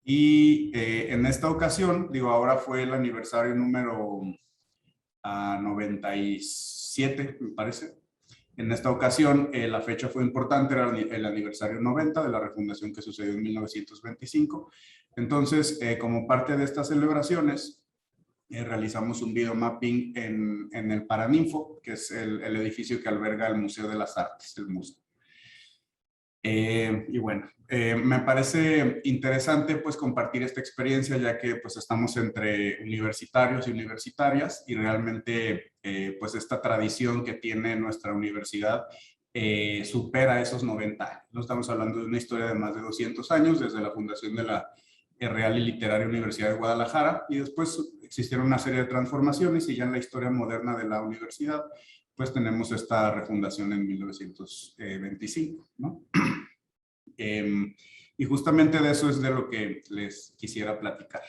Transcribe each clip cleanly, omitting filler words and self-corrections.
Y en esta ocasión, digo, ahora fue el aniversario número 97, me parece. En esta ocasión, la fecha fue importante, era el aniversario 90 de la refundación que sucedió en 1925. Entonces, como parte de estas celebraciones, realizamos un video mapping en el Paraninfo, que es el edificio que alberga el Museo de las Artes, el MUSE. Y bueno, me parece interesante pues compartir esta experiencia, ya que pues estamos entre universitarios y universitarias y realmente pues esta tradición que tiene nuestra universidad supera esos 90 años. No estamos hablando de una historia de más de 200 años desde la fundación de la Real y Literaria Universidad de Guadalajara, y después existieron una serie de transformaciones y ya en la historia moderna de la universidad pues tenemos esta refundación en 1925, ¿no? Y justamente de eso es de lo que les quisiera platicar.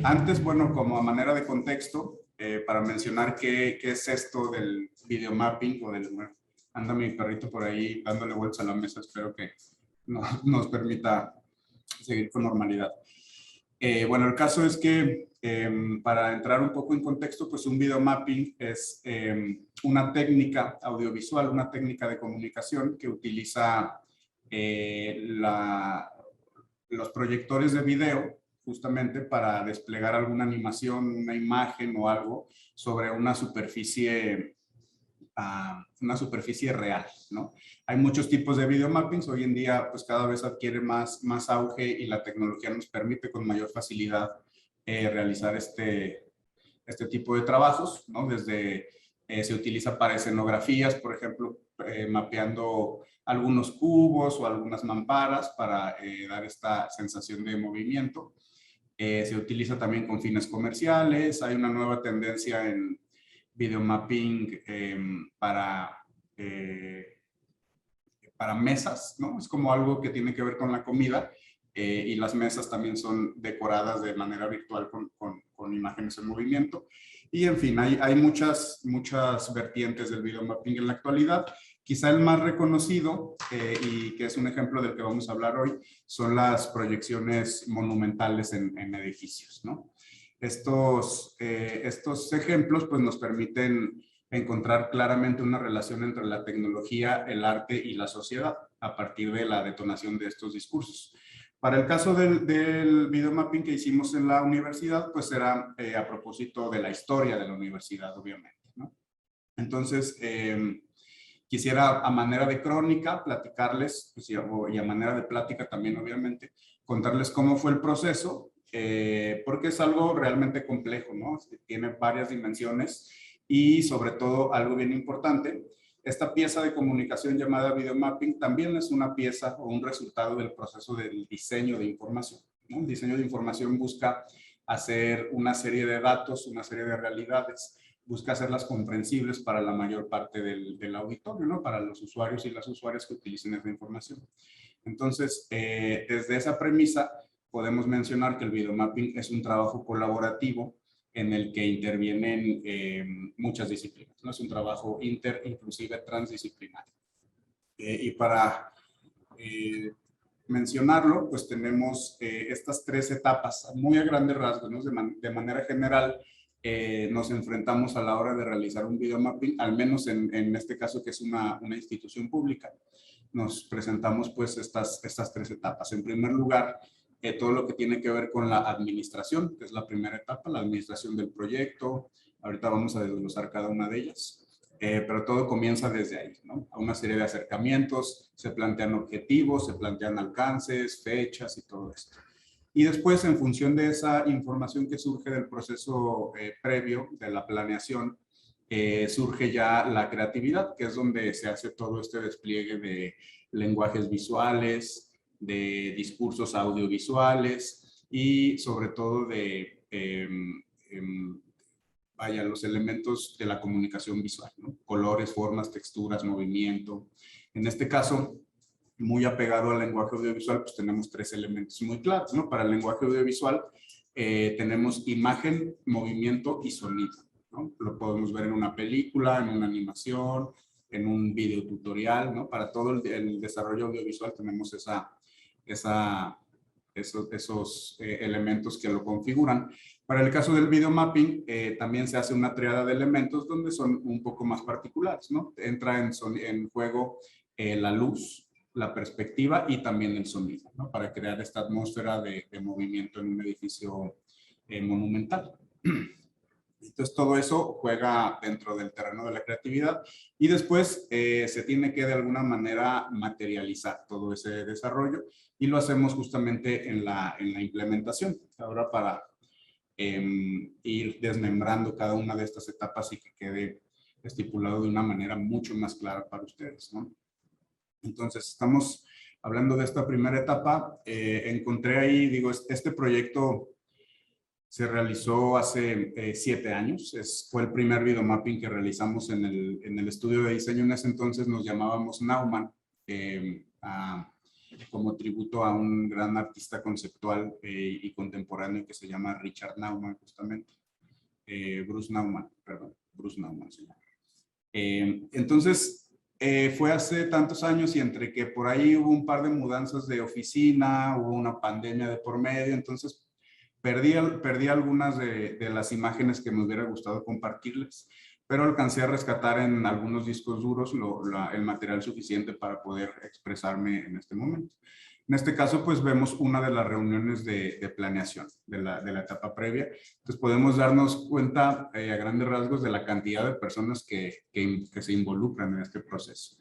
Antes, bueno, como a manera de contexto, para mencionar qué es esto del videomapping o del... Bueno, anda mi perrito por ahí dándole vueltas a la mesa, espero que nos permita seguir con normalidad. Bueno, el caso es que para entrar un poco en contexto, pues un videomapping es una técnica audiovisual, una técnica de comunicación que utiliza los proyectores de video justamente para desplegar alguna animación, una imagen o algo sobre una superficie real, ¿no? Hay muchos tipos de videomappings, hoy en día pues cada vez adquiere más auge y la tecnología nos permite con mayor facilidad realizar este tipo de trabajos, ¿no? Desde se utiliza para escenografías, por ejemplo, mapeando algunos cubos o algunas mamparas para dar esta sensación de movimiento. Se utiliza también con fines comerciales. Hay una nueva tendencia en videomapping eh, para mesas, ¿no? Es como algo que tiene que ver con la comida y las mesas también son decoradas de manera virtual con imágenes en movimiento. Y en fin, hay muchas vertientes del videomapping en la actualidad. Quizá el más reconocido y que es un ejemplo del que vamos a hablar hoy son las proyecciones monumentales en edificios, ¿no? Estos ejemplos pues nos permiten encontrar claramente una relación entre la tecnología, el arte y la sociedad a partir de la detonación de estos discursos. Para el caso del videomapping que hicimos en la universidad, pues era a propósito de la historia de la universidad, obviamente, ¿no? Entonces, quisiera a manera de crónica platicarles, pues, y a manera de plática también, obviamente, contarles cómo fue el proceso, porque es algo realmente complejo, ¿no? Tiene varias dimensiones y sobre todo algo bien importante, esta pieza de comunicación llamada videomapping también es una pieza o un resultado del proceso del diseño de información, ¿no? El diseño de información busca hacer una serie de datos, una serie de realidades, busca hacerlas comprensibles para la mayor parte del auditorio, ¿no? Para los usuarios y las usuarias que utilicen esa información. Entonces, desde esa premisa, podemos mencionar que el videomapping es un trabajo colaborativo en el que intervienen muchas disciplinas, ¿no? Es un trabajo inclusive transdisciplinario. Y para mencionarlo, pues tenemos estas tres etapas muy a grandes rasgos, ¿no? De manera general, nos enfrentamos a la hora de realizar un videomapping, al menos en este caso que es una institución pública. Nos presentamos pues estas tres etapas. En primer lugar, todo lo que tiene que ver con la administración, que es la primera etapa, la administración del proyecto. Ahorita vamos a desglosar cada una de ellas. Pero todo comienza desde ahí, ¿no? A una serie de acercamientos, se plantean objetivos, se plantean alcances, fechas y todo esto. Y después, en función de esa información que surge del proceso previo de la planeación, surge ya la creatividad, que es donde se hace todo este despliegue de lenguajes visuales, de discursos audiovisuales y sobre todo de vaya, los elementos de la comunicación visual, ¿no? Colores, formas, texturas, movimiento. En este caso, muy apegado al lenguaje audiovisual, pues tenemos tres elementos muy claros, ¿no? Para el lenguaje audiovisual tenemos imagen, movimiento y sonido, ¿no? Lo podemos ver en una película, en una animación, en un video tutorial, ¿no? Para todo el desarrollo audiovisual tenemos esa esos elementos que lo configuran. Para el caso del video mapping, también se hace una triada de elementos donde son un poco más particulares, ¿no? Entra en juego la luz, la perspectiva y también el sonido, ¿no? Para crear esta atmósfera de movimiento en un edificio monumental. Entonces todo eso juega dentro del terreno de la creatividad y después se tiene que de alguna manera materializar todo ese desarrollo y lo hacemos justamente en la implementación. Ahora para ir desmembrando cada una de estas etapas y que quede estipulado de una manera mucho más clara para ustedes, ¿no? Entonces estamos hablando de esta primera etapa. Encontré ahí, digo, este proyecto se realizó hace 7 años. Fue el primer videomapping que realizamos en el estudio de diseño. En ese entonces nos llamábamos Naumann, como tributo a un gran artista conceptual y contemporáneo que se llama Richard Naumann, justamente. Bruce Naumann, perdón. Bruce Naumann se llama. Entonces, fue hace tantos años y entre que por ahí hubo un par de mudanzas de oficina, hubo una pandemia de por medio, entonces perdí algunas de las imágenes que me hubiera gustado compartirles, pero alcancé a rescatar en algunos discos duros el material suficiente para poder expresarme en este momento. En este caso, pues vemos una de las reuniones de planeación de la etapa previa. Entonces podemos darnos cuenta a grandes rasgos de la cantidad de personas que se involucran en este proceso.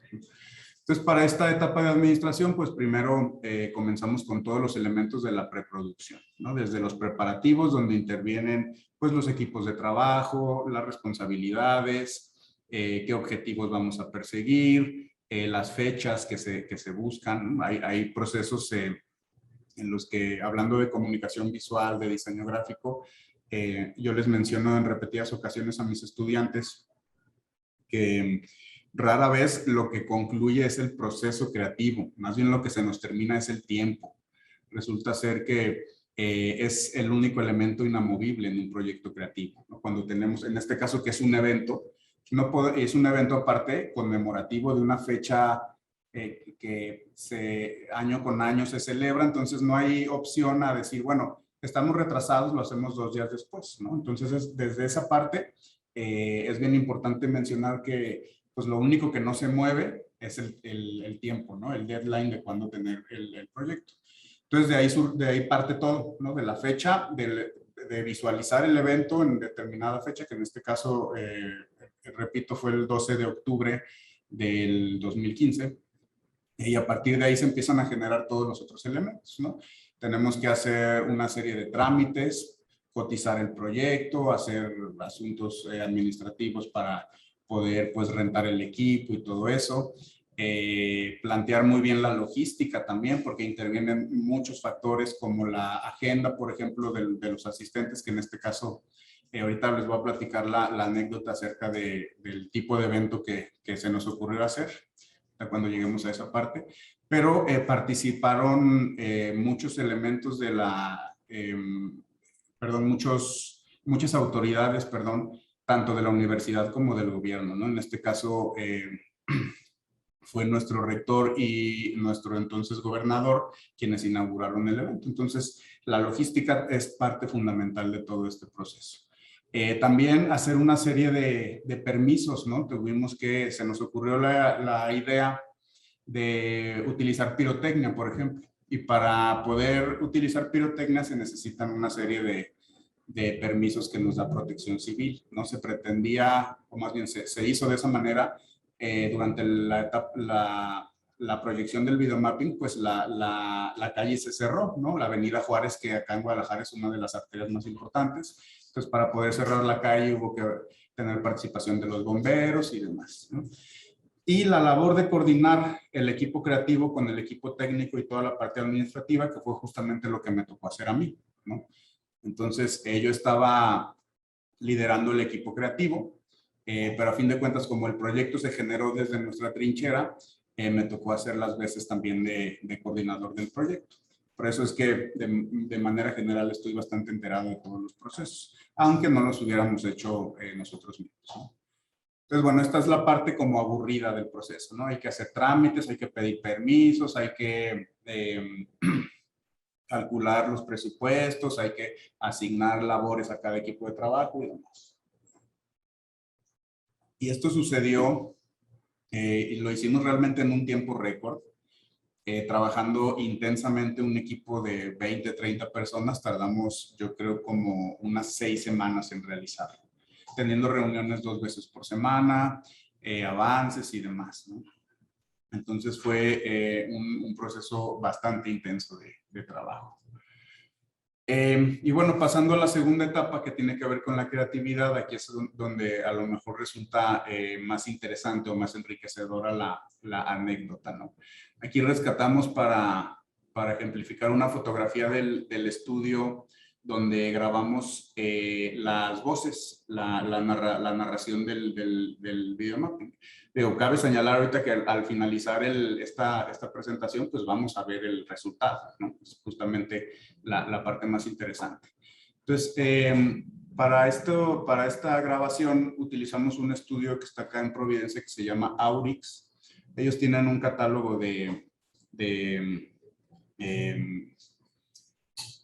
Entonces, para esta etapa de administración, pues primero comenzamos con todos los elementos de la preproducción, ¿no? Desde los preparativos, donde intervienen pues los equipos de trabajo, las responsabilidades, qué objetivos vamos a perseguir, las fechas que se buscan. Hay procesos en los que, hablando de comunicación visual, de diseño gráfico, yo les menciono en repetidas ocasiones a mis estudiantes que rara vez lo que concluye es el proceso creativo, más bien lo que se nos termina es el tiempo. Resulta ser que es el único elemento inamovible en un proyecto creativo, ¿no? Cuando tenemos, en este caso que es un evento, es un evento aparte conmemorativo de una fecha que año con año se celebra, entonces no hay opción a decir, bueno, estamos retrasados, lo hacemos 2 días después, ¿no? Entonces desde esa parte es bien importante mencionar que pues lo único que no se mueve es el tiempo, ¿no? El deadline de cuándo tener el proyecto. Entonces de ahí parte todo, ¿no? De la fecha, de visualizar el evento en determinada fecha, que en este caso, repito, fue el 12 de octubre del 2015. Y a partir de ahí se empiezan a generar todos los otros elementos, ¿no? Tenemos que hacer una serie de trámites, cotizar el proyecto, hacer asuntos administrativos para poder pues rentar el equipo y todo eso. Plantear muy bien la logística también, porque intervienen muchos factores como la agenda, por ejemplo, de los asistentes, que en este caso, ahorita les voy a platicar la anécdota acerca del tipo de evento que se nos ocurrió hacer cuando lleguemos a esa parte, pero participaron muchos elementos de muchas autoridades, tanto de la universidad como del gobierno, ¿no? En este caso fue nuestro rector y nuestro entonces gobernador quienes inauguraron el evento. Entonces, la logística es parte fundamental de todo este proceso. También hacer una serie de permisos, ¿no? Se nos ocurrió la idea de utilizar pirotecnia, por ejemplo. Y para poder utilizar pirotecnia se necesitan una serie de permisos que nos da Protección Civil. No se pretendía, o más bien se hizo de esa manera durante la proyección del videomapping, pues la calle se cerró, ¿no? La avenida Juárez, que acá en Guadalajara es una de las arterias más importantes. Entonces, para poder cerrar la calle hubo que tener participación de los bomberos y demás, ¿no? Y la labor de coordinar el equipo creativo con el equipo técnico y toda la parte administrativa, que fue justamente lo que me tocó hacer a mí, ¿no? Entonces, yo estaba liderando el equipo creativo, pero a fin de cuentas, como el proyecto se generó desde nuestra trinchera, me tocó hacer las veces también de coordinador del proyecto. Por eso es que de manera general estoy bastante enterado de todos los procesos, aunque no los hubiéramos hecho nosotros mismos, ¿no? Entonces, bueno, esta es la parte como aburrida del proceso, ¿no? Hay que hacer trámites, hay que pedir permisos, hay que calcular los presupuestos, hay que asignar labores a cada equipo de trabajo y demás. Y esto sucedió, y lo hicimos realmente en un tiempo récord, trabajando intensamente un equipo de 20, 30 personas. Tardamos, yo creo, como unas 6 semanas en realizarlo, teniendo reuniones 2 veces por semana, avances y demás, ¿no? Entonces fue un proceso bastante intenso de trabajo. Y bueno, pasando a la segunda etapa que tiene que ver con la creatividad, aquí es donde a lo mejor resulta más interesante o más enriquecedora la anécdota, ¿no? Aquí rescatamos para ejemplificar una fotografía del estudio donde grabamos las voces, la narración del videomapping. Digo, cabe señalar ahorita que al finalizar esta presentación, pues vamos a ver el resultado, ¿no? Es justamente la parte más interesante. Entonces, para esta grabación utilizamos un estudio que está acá en Providencia que se llama Aurix. Ellos tienen un catálogo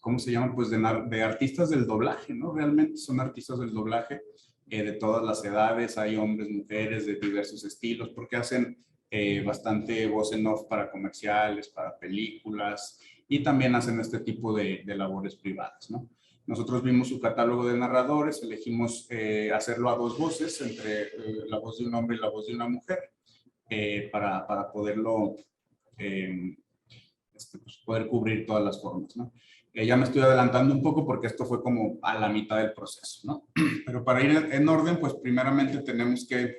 ¿cómo se llama? Pues de artistas del doblaje, ¿no? Realmente son artistas del doblaje de todas las edades, hay hombres, mujeres de diversos estilos, porque hacen bastante voz en off para comerciales, para películas, y también hacen este tipo de labores privadas, ¿no? Nosotros vimos su catálogo de narradores, elegimos hacerlo a 2 voces, entre la voz de un hombre y la voz de una mujer, para poderlo, pues poder cubrir todas las formas, ¿no? Ya me estoy adelantando un poco porque esto fue como a la mitad del proceso, ¿no? Pero para ir en orden, pues primeramente tenemos que,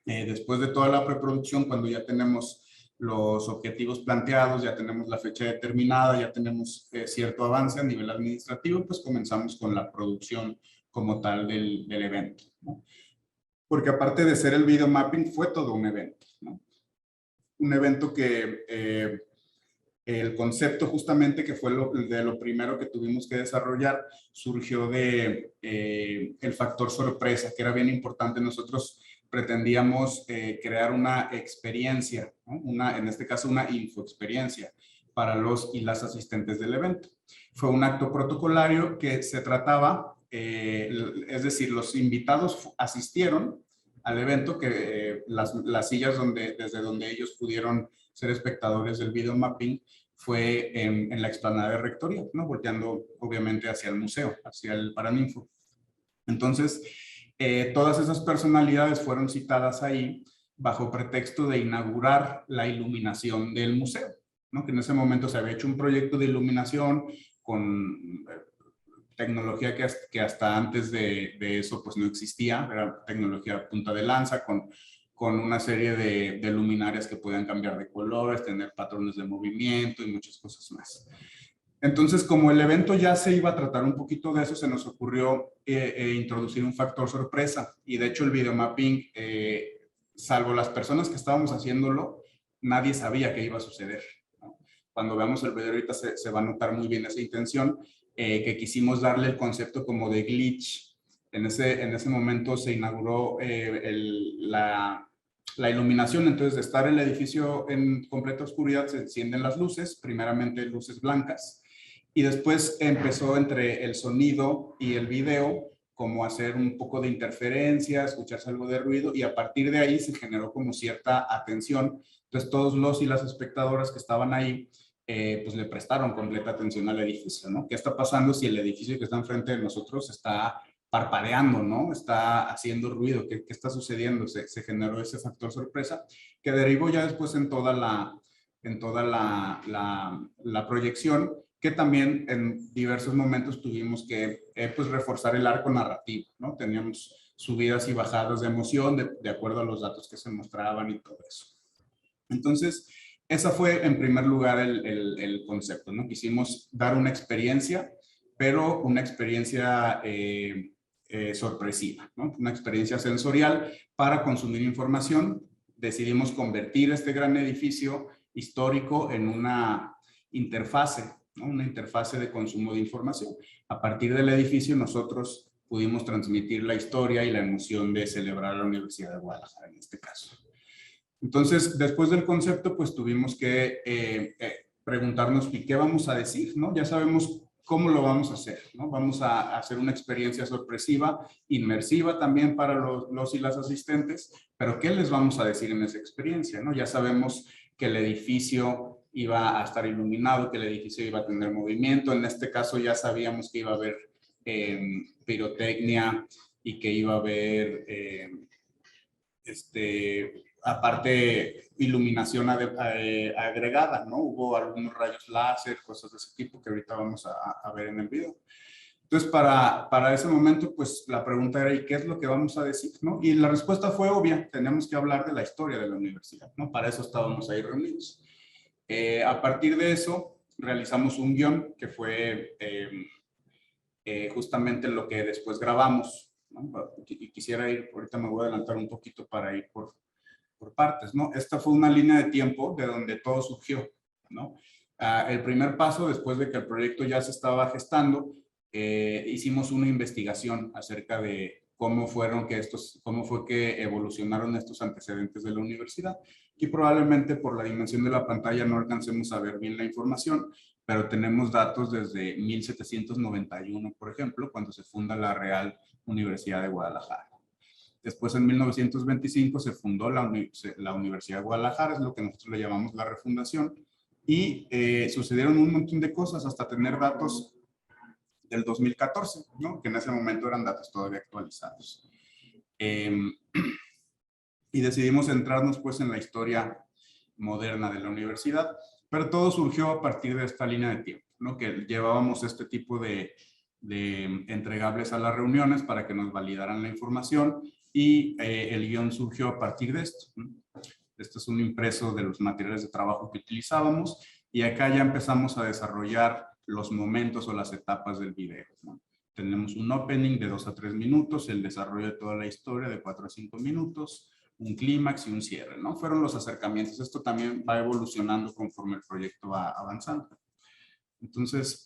después de toda la preproducción, cuando ya tenemos los objetivos planteados, ya tenemos la fecha determinada, ya tenemos cierto avance a nivel administrativo, pues comenzamos con la producción como tal del evento, ¿no? Porque aparte de ser el video mapping, fue todo un evento, ¿no? Un evento que el concepto justamente que fue de lo primero que tuvimos que desarrollar surgió de el factor sorpresa, que era bien importante. Nosotros pretendíamos crear una experiencia, ¿no? En este caso una infoexperiencia para los y las asistentes del evento. Fue un acto protocolario que se trataba, es decir, los invitados asistieron al evento, que las sillas desde donde ellos pudieron ser espectadores del video mapping fue en la explanada de Rectoría, ¿no? Volteando obviamente hacia el museo, hacia el Paraninfo. Entonces, todas esas personalidades fueron citadas ahí bajo pretexto de inaugurar la iluminación del museo, ¿no? Que en ese momento se había hecho un proyecto de iluminación con tecnología que hasta antes de eso pues no existía, era tecnología punta de lanza con una serie de luminarias que podían cambiar de colores, tener patrones de movimiento y muchas cosas más. Entonces, como el evento ya se iba a tratar un poquito de eso, se nos ocurrió introducir un factor sorpresa. Y de hecho el videomapping, salvo las personas que estábamos haciéndolo, nadie sabía qué iba a suceder, ¿no? Cuando veamos el video ahorita se va a notar muy bien esa intención, que quisimos darle el concepto como de glitch. En ese momento se inauguró la iluminación. Entonces, de estar el edificio en completa oscuridad, se encienden las luces, primeramente luces blancas, y después empezó entre el sonido y el video como hacer un poco de interferencia, escucharse algo de ruido, y a partir de ahí se generó como cierta atención. Entonces todos los y las espectadoras que estaban ahí, pues le prestaron completa atención al edificio, ¿no? ¿Qué está pasando si el edificio que está enfrente de nosotros está parpadeando, ¿no? Está haciendo ruido, ¿qué está sucediendo? Se generó ese factor sorpresa que derivó ya después en toda la proyección, que también en diversos momentos tuvimos que pues reforzar el arco narrativo, ¿no? Teníamos subidas y bajadas de emoción de acuerdo a los datos que se mostraban y todo eso. Entonces, esa fue en primer lugar el concepto, ¿no? Quisimos dar una experiencia, pero una experiencia sorpresiva, ¿no? Una experiencia sensorial para consumir información. Decidimos convertir este gran edificio histórico en una interfase, ¿no? Una interfase de consumo de información. A partir del edificio nosotros pudimos transmitir la historia y la emoción de celebrar la Universidad de Guadalajara en este caso. Entonces, después del concepto, pues tuvimos que preguntarnos, ¿y qué vamos a decir? ¿No? Ya sabemos cómo lo vamos a hacer, ¿no? Vamos a hacer una experiencia sorpresiva, inmersiva también para los y las asistentes, pero ¿qué les vamos a decir en esa experiencia, ¿no? Ya sabemos que el edificio iba a estar iluminado, que el edificio iba a tener movimiento. En este caso ya sabíamos que iba a haber pirotecnia y que iba a haber, aparte, iluminación agregada, ¿no? Hubo algunos rayos láser, cosas de ese tipo que ahorita vamos a ver en el video. Entonces, para ese momento, pues la pregunta era, ¿y qué es lo que vamos a decir? ¿No? Y la respuesta fue obvia, tenemos que hablar de la historia de la universidad, ¿no? Para eso estábamos ahí reunidos. A partir de eso, realizamos un guión que fue justamente lo que después grabamos, ¿no? Y quisiera ir, ahorita me voy a adelantar un poquito para ir por partes, ¿no? Esta fue una línea de tiempo de donde todo surgió, ¿no? El primer paso, después de que el proyecto ya se estaba gestando, hicimos una investigación acerca de cómo fue que evolucionaron estos antecedentes de la universidad. Y probablemente por la dimensión de la pantalla no alcancemos a ver bien la información, pero tenemos datos desde 1791, por ejemplo, cuando se funda la Real Universidad de Guadalajara. Después, en 1925, se fundó la Universidad de Guadalajara, es lo que nosotros le llamamos la refundación, y sucedieron un montón de cosas hasta tener datos del 2014, ¿no? Que en ese momento eran datos todavía actualizados. Y decidimos centrarnos pues en la historia moderna de la universidad, pero todo surgió a partir de esta línea de tiempo, ¿no? Que llevábamos este tipo de entregables a las reuniones para que nos validaran la información y el guión surgió a partir de esto, ¿no? Este es un impreso de los materiales de trabajo que utilizábamos y acá ya empezamos a desarrollar los momentos o las etapas del video, ¿no? Tenemos un opening de 2 a 3 minutos, el desarrollo de toda la historia de 4 a 5 minutos, un clímax y un cierre, ¿no? Fueron los acercamientos. Esto también va evolucionando conforme el proyecto va avanzando. Entonces,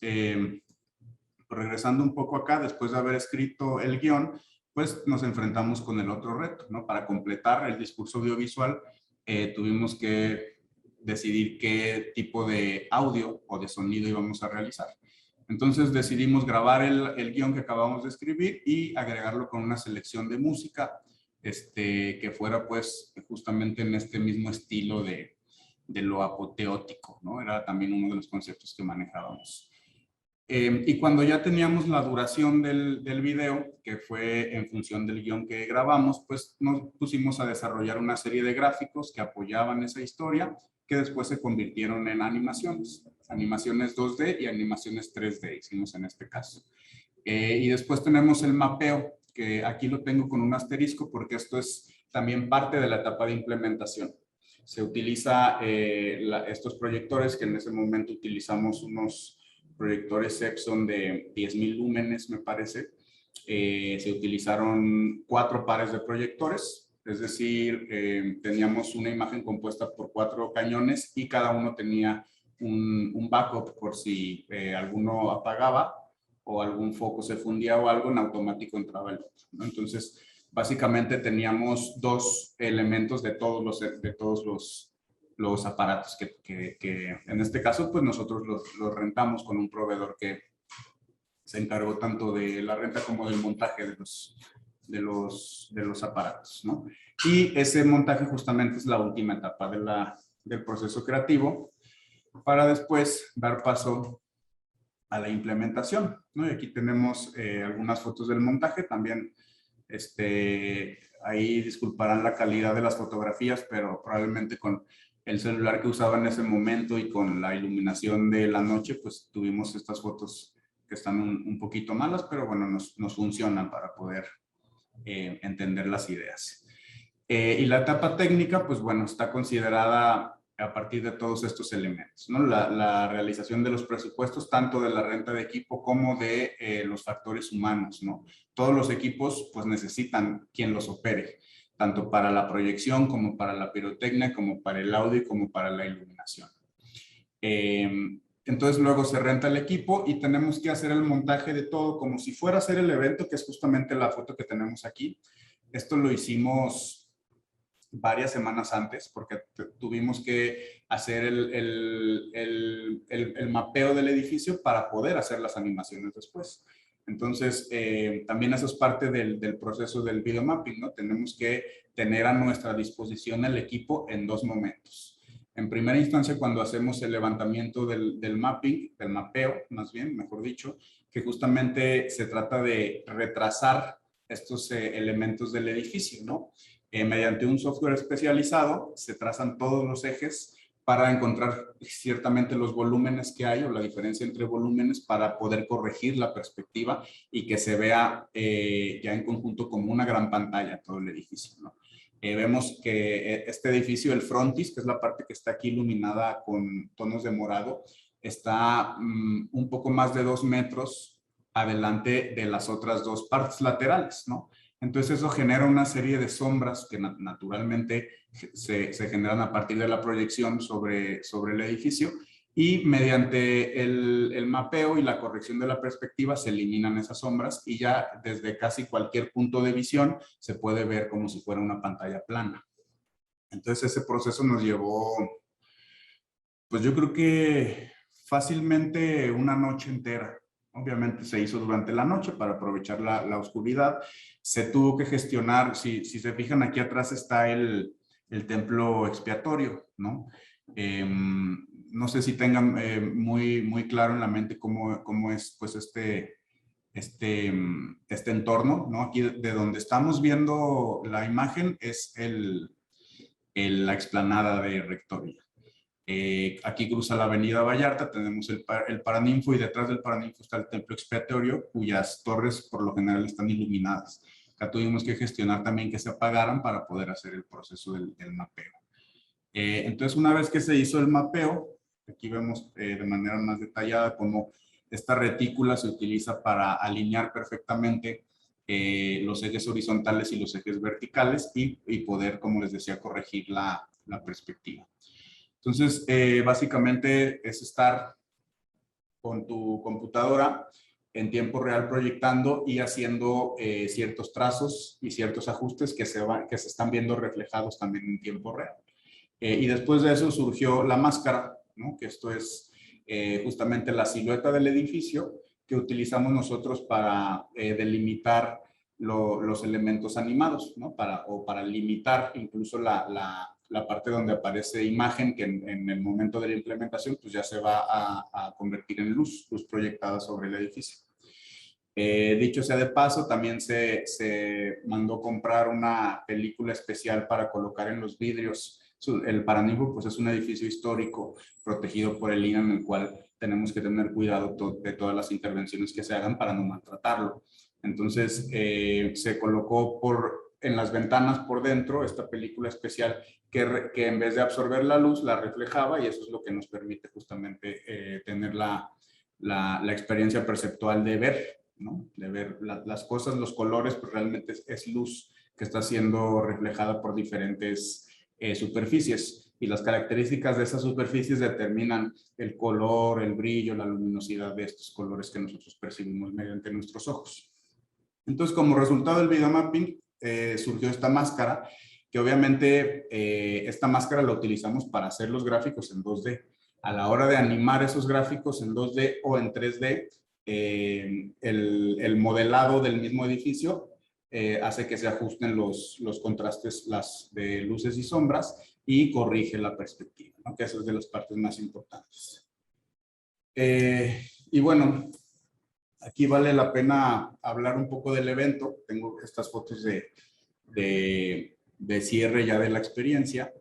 regresando un poco acá, después de haber escrito el guión, pues nos enfrentamos con el otro reto, ¿no? Para completar el discurso audiovisual, tuvimos que decidir qué tipo de audio o de sonido íbamos a realizar. Entonces decidimos grabar el guión que acabamos de escribir y agregarlo con una selección de música que fuera pues justamente en este mismo estilo de lo apoteótico, ¿no? Era también uno de los conceptos que manejábamos. Y cuando ya teníamos la duración del video, que fue en función del guión que grabamos, pues nos pusimos a desarrollar una serie de gráficos que apoyaban esa historia, que después se convirtieron en animaciones 2D y animaciones 3D, hicimos en este caso. Y después tenemos el mapeo, que aquí lo tengo con un asterisco porque esto es también parte de la etapa de implementación. Se utiliza estos proyectores, que en ese momento utilizamos unos proyectores Epson de 10,000 lúmenes, me parece. Se utilizaron 4 pares de proyectores, es decir, teníamos una imagen compuesta por 4 cañones y cada uno tenía un backup por si alguno apagaba o algún foco se fundía o algo, en automático entraba el otro, ¿no? Entonces, básicamente teníamos 2 elementos de todos los aparatos que en este caso, pues nosotros los rentamos con un proveedor que se encargó tanto de la renta como del montaje de los aparatos, ¿no? Y ese montaje justamente es la última etapa del proceso creativo para después dar paso a la implementación, ¿no? Y aquí tenemos algunas fotos del montaje. También ahí disculparán la calidad de las fotografías, pero probablemente con el celular que usaba en ese momento y con la iluminación de la noche, pues tuvimos estas fotos que están un poquito malas, pero bueno, nos funcionan para poder entender las ideas. Y la etapa técnica, pues bueno, está considerada a partir de todos estos elementos, ¿no? La realización de los presupuestos, tanto de la renta de equipo como de los factores humanos, ¿no? Todos los equipos pues necesitan quien los opere, tanto para la proyección como para la pirotecnia, como para el audio y como para la iluminación. Entonces luego se renta el equipo y tenemos que hacer el montaje de todo como si fuera a ser el evento, que es justamente la foto que tenemos aquí. Esto lo hicimos varias semanas antes, porque tuvimos que hacer el mapeo del edificio para poder hacer las animaciones después. Entonces, también eso es parte del proceso del videomapping, ¿no? Tenemos que tener a nuestra disposición el equipo en dos momentos. En primera instancia, cuando hacemos el levantamiento del mapping, del mapeo, más bien, mejor dicho, que justamente se trata de retrasar estos elementos del edificio, ¿no? Mediante un software especializado se trazan todos los ejes para encontrar ciertamente los volúmenes que hay o la diferencia entre volúmenes para poder corregir la perspectiva y que se vea ya en conjunto como una gran pantalla todo el edificio, ¿no? Vemos que este edificio, el frontis, que es la parte que está aquí iluminada con tonos de morado, está un poco más de 2 metros adelante de las otras dos partes laterales, ¿no? Entonces eso genera una serie de sombras que naturalmente se generan a partir de la proyección sobre el edificio y mediante el mapeo y la corrección de la perspectiva se eliminan esas sombras y ya desde casi cualquier punto de visión se puede ver como si fuera una pantalla plana. Entonces ese proceso nos llevó, pues yo creo que fácilmente una noche entera. Obviamente se hizo durante la noche para aprovechar la oscuridad. Se tuvo que gestionar, si se fijan aquí atrás está el templo expiatorio, ¿no? No sé si tengan muy claro en la mente cómo es pues este entorno, ¿no? Aquí de donde estamos viendo la imagen es la explanada de Rectoría. Aquí cruza la avenida Vallarta, tenemos el Paraninfo y detrás del Paraninfo está el templo expiatorio, cuyas torres por lo general están iluminadas. Acá tuvimos que gestionar también que se apagaran para poder hacer el proceso del mapeo. Entonces, una vez que se hizo el mapeo, aquí vemos de manera más detallada cómo esta retícula se utiliza para alinear perfectamente los ejes horizontales y los ejes verticales y poder, como les decía, corregir la perspectiva. Entonces, básicamente es estar con tu computadora en tiempo real proyectando y haciendo ciertos trazos y ciertos ajustes que se están viendo reflejados también en tiempo real. Y después de eso surgió la máscara, ¿no? Que esto es justamente la silueta del edificio que utilizamos nosotros para delimitar los elementos animados, ¿no? O para limitar incluso la parte donde aparece imagen que en el momento de la implementación pues ya se va a convertir en luz proyectada sobre el edificio. Dicho sea de paso, también se mandó comprar una película especial para colocar en los vidrios. El Paraninfo pues es un edificio histórico protegido por el INAH en el cual tenemos que tener cuidado de todas las intervenciones que se hagan para no maltratarlo. Entonces se colocó en las ventanas por dentro esta película especial que en vez de absorber la luz la reflejaba y eso es lo que nos permite justamente tener la experiencia perceptual de ver, ¿no? De ver las cosas, los colores, pues realmente es luz que está siendo reflejada por diferentes superficies y las características de esas superficies determinan el color, el brillo, la luminosidad de estos colores que nosotros percibimos mediante nuestros ojos. Entonces, como resultado del videomapping, surgió esta máscara, que obviamente esta máscara la utilizamos para hacer los gráficos en 2D. A la hora de animar esos gráficos en 2D o en 3D, el modelado del mismo edificio hace que se ajusten los contrastes de luces y sombras y corrige la perspectiva, ¿no? Que esa es de las partes más importantes. Y bueno, aquí vale la pena hablar un poco del evento. Tengo estas fotos de cierre ya de la experiencia,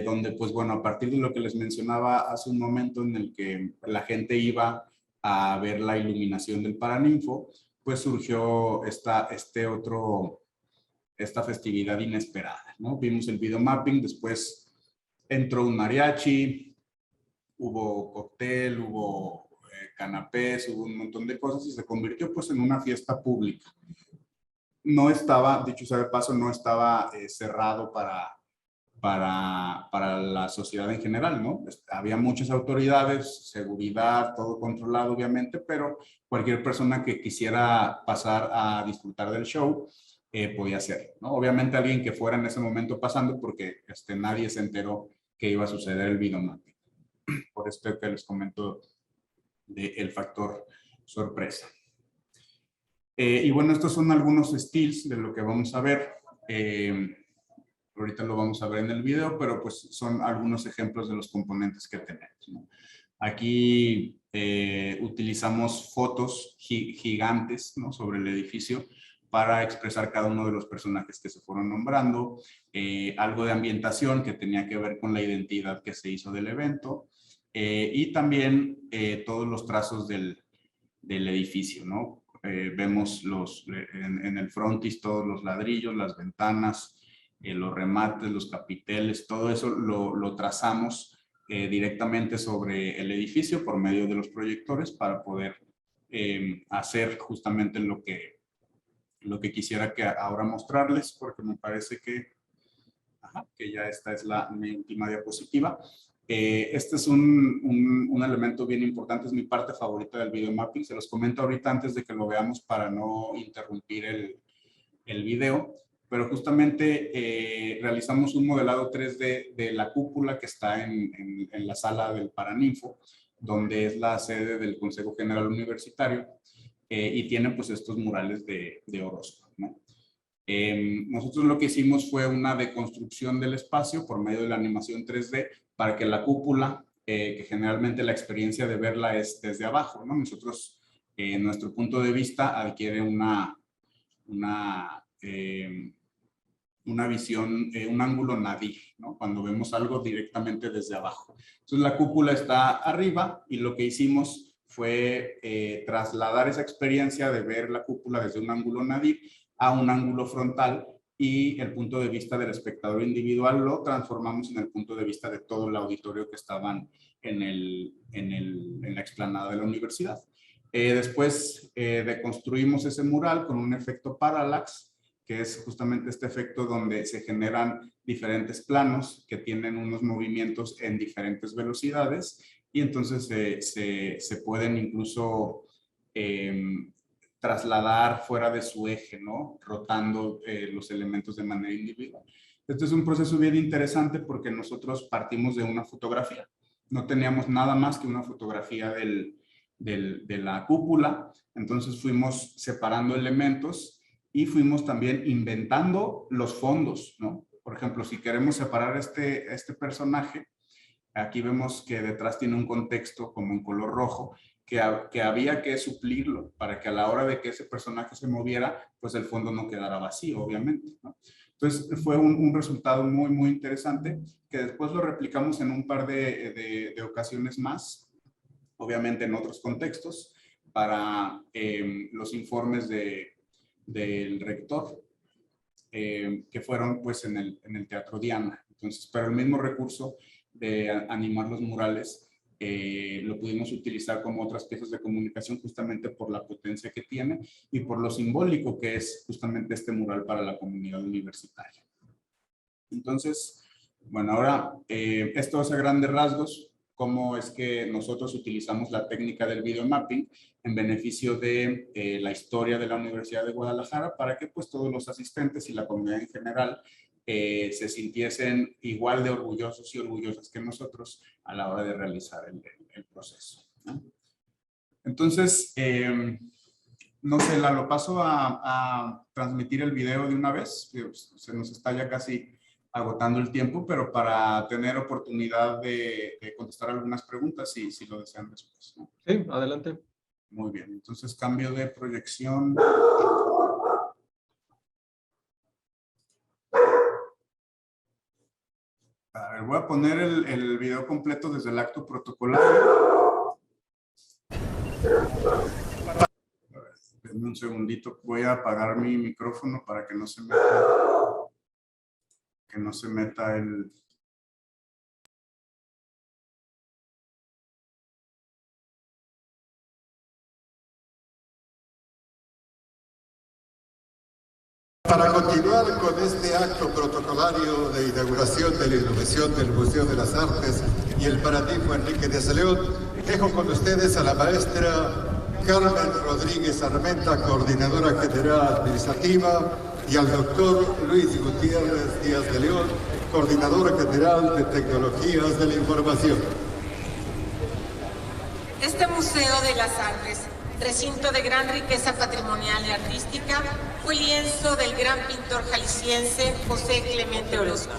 donde pues bueno, a partir de lo que les mencionaba hace un momento en el que la gente iba a ver la iluminación del Paraninfo, pues surgió esta festividad inesperada, ¿no? Vimos el videomapping, después entró un mariachi, hubo cóctel, hubo canapés, hubo un montón de cosas y se convirtió pues en una fiesta pública. No estaba, dicho sea de paso, no estaba cerrado para la sociedad en general, ¿no? Había muchas autoridades, seguridad, todo controlado obviamente, pero cualquier persona que quisiera pasar a disfrutar del show podía hacer, ¿no? Obviamente alguien que fuera en ese momento pasando, porque nadie se enteró que iba a suceder el videomapping. Por esto que les comento del factor sorpresa. Y bueno, estos son algunos styles de lo que vamos a ver. Ahorita lo vamos a ver en el video, pero pues son algunos ejemplos de los componentes que tenemos, ¿no? Aquí utilizamos fotos gigantes, ¿no?, sobre el edificio para expresar cada uno de los personajes que se fueron nombrando, algo de ambientación que tenía que ver con la identidad que se hizo del evento, y también todos los trazos del edificio, ¿no? Vemos en el frontis todos los ladrillos, las ventanas, los remates, los capiteles, todo eso lo trazamos directamente sobre el edificio por medio de los proyectores para poder hacer justamente lo que quisiera que ahora mostrarles, porque me parece que ya esta es mi última diapositiva. Este es un elemento bien importante, es mi parte favorita del video mapping. Se los comento ahorita antes de que lo veamos para no interrumpir el video, pero justamente realizamos un modelado 3D de la cúpula que está en la sala del Paraninfo, donde es la sede del Consejo General Universitario, y tiene pues estos murales de Orozco, ¿no? Nosotros lo que hicimos fue una deconstrucción del espacio por medio de la animación 3D para que la cúpula, que generalmente la experiencia de verla es desde abajo, ¿no? Nosotros, nuestro punto de vista adquiere una visión, un ángulo nadir, ¿no?, cuando vemos algo directamente desde abajo. Entonces la cúpula está arriba y lo que hicimos fue trasladar esa experiencia de ver la cúpula desde un ángulo nadir a un ángulo frontal, y el punto de vista del espectador individual lo transformamos en el punto de vista de todo el auditorio que estaban en la explanada de la universidad. Después deconstruimos ese mural con un efecto parallax, que es justamente este efecto donde se generan diferentes planos que tienen unos movimientos en diferentes velocidades, y entonces se pueden incluso trasladar fuera de su eje, ¿no?, rotando los elementos de manera individual. Este es un proceso bien interesante porque nosotros partimos de una fotografía. No teníamos nada más que una fotografía de la cúpula, entonces fuimos separando elementos y fuimos también inventando los fondos, ¿no? Por ejemplo, si queremos separar este personaje, aquí vemos que detrás tiene un contexto como en color rojo, que había que suplirlo para que a la hora de que ese personaje se moviera, pues el fondo no quedara vacío, obviamente, ¿no? Entonces fue un resultado muy, muy interesante, que después lo replicamos en un par de ocasiones más, obviamente en otros contextos, para los informes del rector, que fueron pues en el Teatro Diana. Entonces, pero el mismo recurso de animar los murales lo pudimos utilizar como otras piezas de comunicación, justamente por la potencia que tiene y por lo simbólico que es justamente este mural para la comunidad universitaria. Entonces, bueno, ahora esto es a grandes rasgos cómo es que nosotros utilizamos la técnica del video mapping en beneficio de la historia de la Universidad de Guadalajara, para que pues todos los asistentes y la comunidad en general se sintiesen igual de orgullosos y orgullosas que nosotros a la hora de realizar el proceso, ¿no? Entonces, no sé, lo paso a transmitir el video de una vez. Se nos está ya casi agotando el tiempo, pero para tener oportunidad de contestar algunas preguntas si lo desean después, ¿no? Sí, adelante. Muy bien, entonces cambio de proyección. A ver, voy a poner el video completo desde el acto protocolario. Denme un segundito, voy a apagar mi micrófono para que no se meta el... Para continuar con este acto protocolario de inauguración de la iluminación del Museo de las Artes y el Paraninfo Enrique Díaz de León, dejo con ustedes a la maestra Carmen Rodríguez Armenta, coordinadora general administrativa, y al doctor Luis Gutiérrez Díaz de León, Coordinador General de Tecnologías de la Información. Este Museo de las Artes, recinto de gran riqueza patrimonial y artística, fue lienzo del gran pintor jalisciense José Clemente Orozco.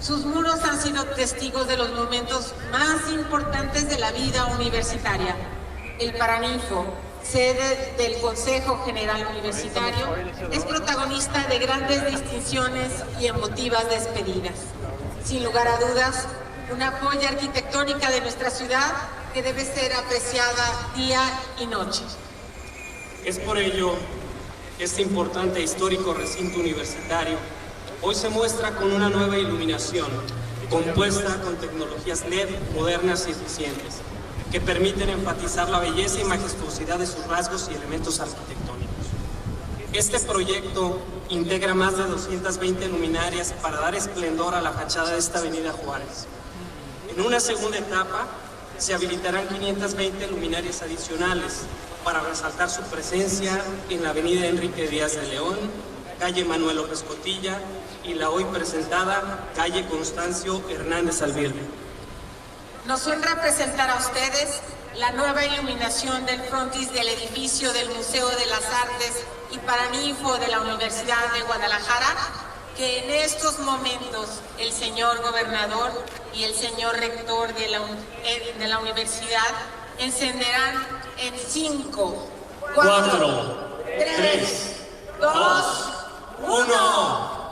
Sus muros han sido testigos de los momentos más importantes de la vida universitaria. El Paraninfo, sede del Consejo General Universitario, es protagonista de grandes distinciones y emotivas despedidas. Sin lugar a dudas, una joya arquitectónica de nuestra ciudad que debe ser apreciada día y noche. Es por ello que este importante e histórico recinto universitario hoy se muestra con una nueva iluminación compuesta con tecnologías LED modernas y eficientes que permiten enfatizar la belleza y majestuosidad de sus rasgos y elementos arquitectónicos. Este proyecto integra más de 220 luminarias para dar esplendor a la fachada de esta avenida Juárez. En una segunda etapa se habilitarán 520 luminarias adicionales para resaltar su presencia en la avenida Enrique Díaz de León, calle Manuel López Cotilla y la hoy presentada calle Constancio Hernández Alvirbe. Nos honra presentar a ustedes la nueva iluminación del frontis del edificio del Museo de las Artes y Paraninfo de la Universidad de Guadalajara, que en estos momentos el señor gobernador y el señor rector de la universidad encenderán en 5, 4, 3, 2, 1.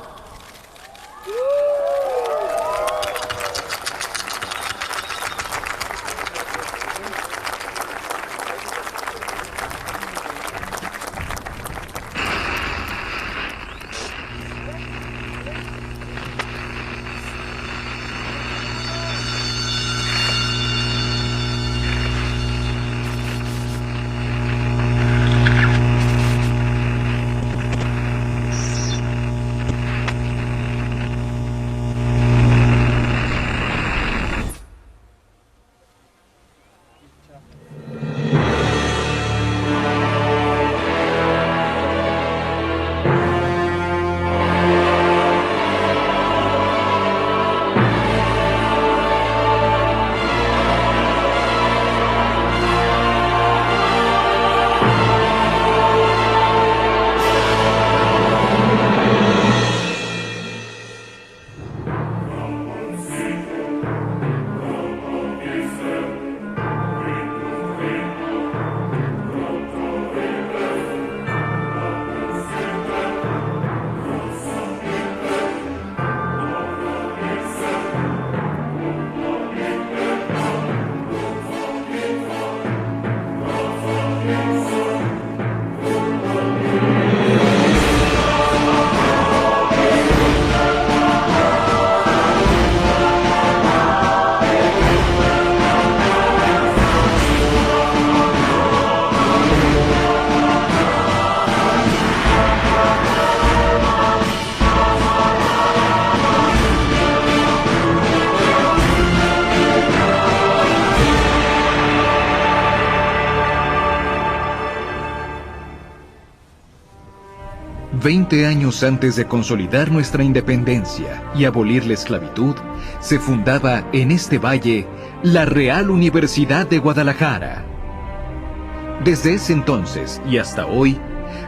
Veinte años antes de consolidar nuestra independencia y abolir la esclavitud, se fundaba en este valle la Real Universidad de Guadalajara. Desde ese entonces y hasta hoy,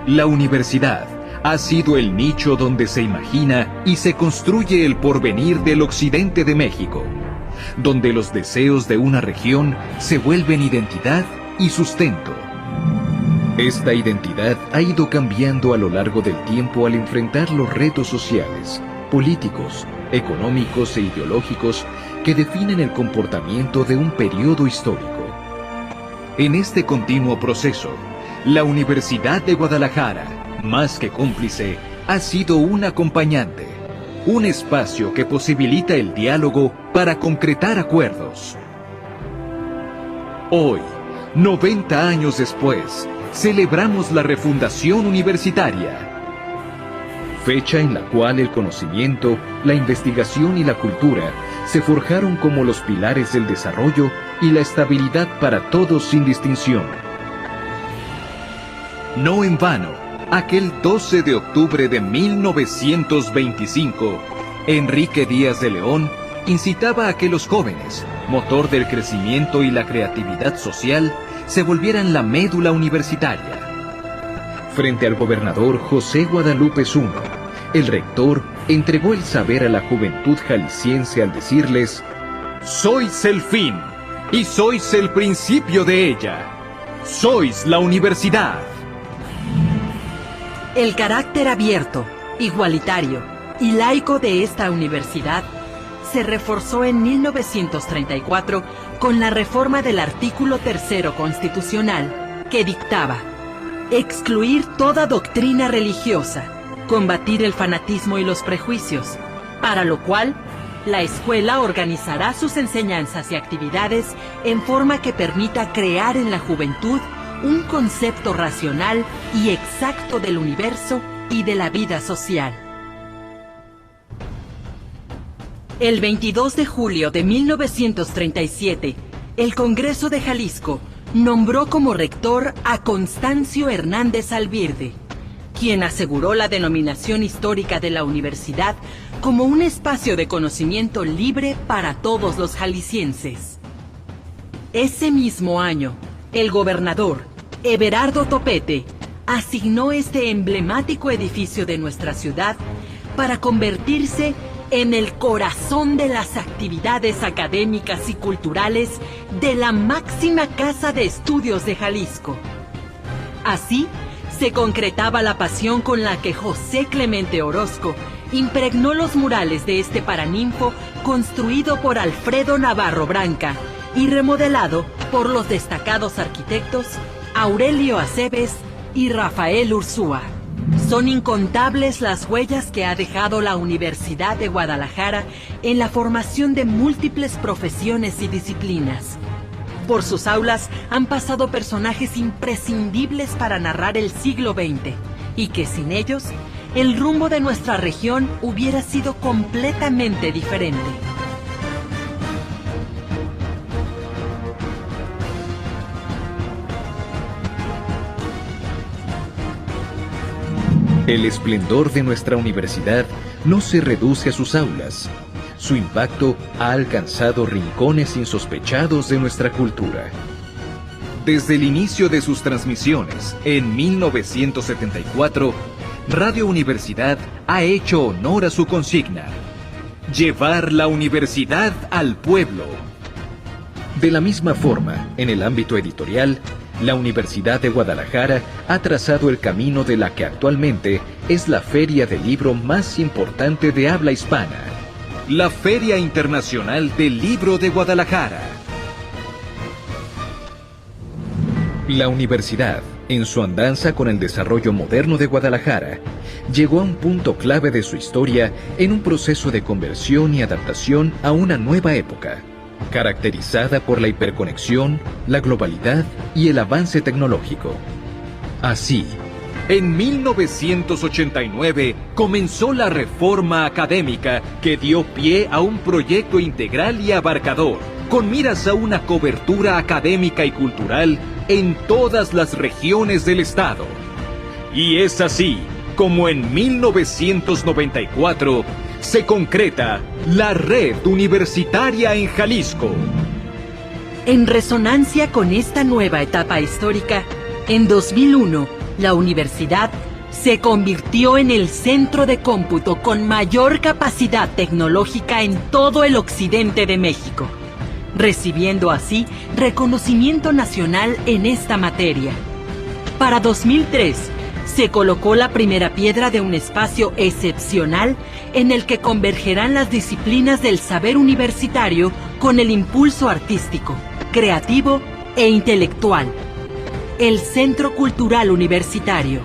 la universidad ha sido el nicho donde se imagina y se construye el porvenir del occidente de México, donde los deseos de una región se vuelven identidad y sustento. Esta identidad ha ido cambiando a lo largo del tiempo al enfrentar los retos sociales, políticos, económicos e ideológicos que definen el comportamiento de un periodo histórico. En este continuo proceso, la Universidad de Guadalajara, más que cómplice, ha sido un acompañante, un espacio que posibilita el diálogo para concretar acuerdos. Hoy, 90 años después, celebramos la refundación universitaria, fecha en la cual el conocimiento, la investigación y la cultura se forjaron como los pilares del desarrollo y la estabilidad para todos sin distinción. No en vano, Aquel 12 de octubre de 1925, Enrique Díaz de León incitaba a que los jóvenes, motor del crecimiento y la creatividad social, se volvieran la médula universitaria. Frente al gobernador José Guadalupe Zuno, el rector entregó el saber a la juventud jalisciense al decirles: «Sois el fin y sois el principio de ella. Sois la universidad». El carácter abierto, igualitario y laico de esta universidad se reforzó en 1934 con la reforma del artículo 3º constitucional, que dictaba excluir toda doctrina religiosa, combatir el fanatismo y los prejuicios, para lo cual la escuela organizará sus enseñanzas y actividades en forma que permita crear en la juventud un concepto racional y exacto del universo y de la vida social. El 22 de julio de 1937, el Congreso de Jalisco nombró como rector a Constancio Hernández Alvirde, quien aseguró la denominación histórica de la universidad como un espacio de conocimiento libre para todos los jaliscienses. Ese mismo año, el gobernador Everardo Topete asignó este emblemático edificio de nuestra ciudad para convertirse en el corazón de las actividades académicas y culturales de la máxima casa de estudios de Jalisco. Así se concretaba la pasión con la que José Clemente Orozco impregnó los murales de este paraninfo construido por Alfredo Navarro Branca y remodelado por los destacados arquitectos Aurelio Aceves y Rafael Ursúa. Son incontables las huellas que ha dejado la Universidad de Guadalajara en la formación de múltiples profesiones y disciplinas. Por sus aulas han pasado personajes imprescindibles para narrar el siglo XX, y que sin ellos, el rumbo de nuestra región hubiera sido completamente diferente. El esplendor de nuestra universidad no se reduce a sus aulas. Su impacto ha alcanzado rincones insospechados de nuestra cultura. Desde el inicio de sus transmisiones, en 1974, Radio Universidad ha hecho honor a su consigna: llevar la universidad al pueblo. De la misma forma, en el ámbito editorial, la Universidad de Guadalajara ha trazado el camino de la que actualmente es la feria del libro más importante de habla hispana, la Feria Internacional del Libro de Guadalajara. La universidad, en su andanza con el desarrollo moderno de Guadalajara, llegó a un punto clave de su historia en un proceso de conversión y adaptación a una nueva época, caracterizada por la hiperconexión, la globalidad y el avance tecnológico. Así, en 1989 comenzó la reforma académica que dio pie a un proyecto integral y abarcador, con miras a una cobertura académica y cultural en todas las regiones del estado. Y es así como en 1994 se concreta la Red Universitaria en Jalisco. En resonancia con esta nueva etapa histórica, en 2001, la universidad se convirtió en el centro de cómputo con mayor capacidad tecnológica en todo el occidente de México, recibiendo así reconocimiento nacional en esta materia. Para 2003, se colocó la primera piedra de un espacio excepcional en el que convergerán las disciplinas del saber universitario con el impulso artístico, creativo e intelectual. El Centro Cultural Universitario.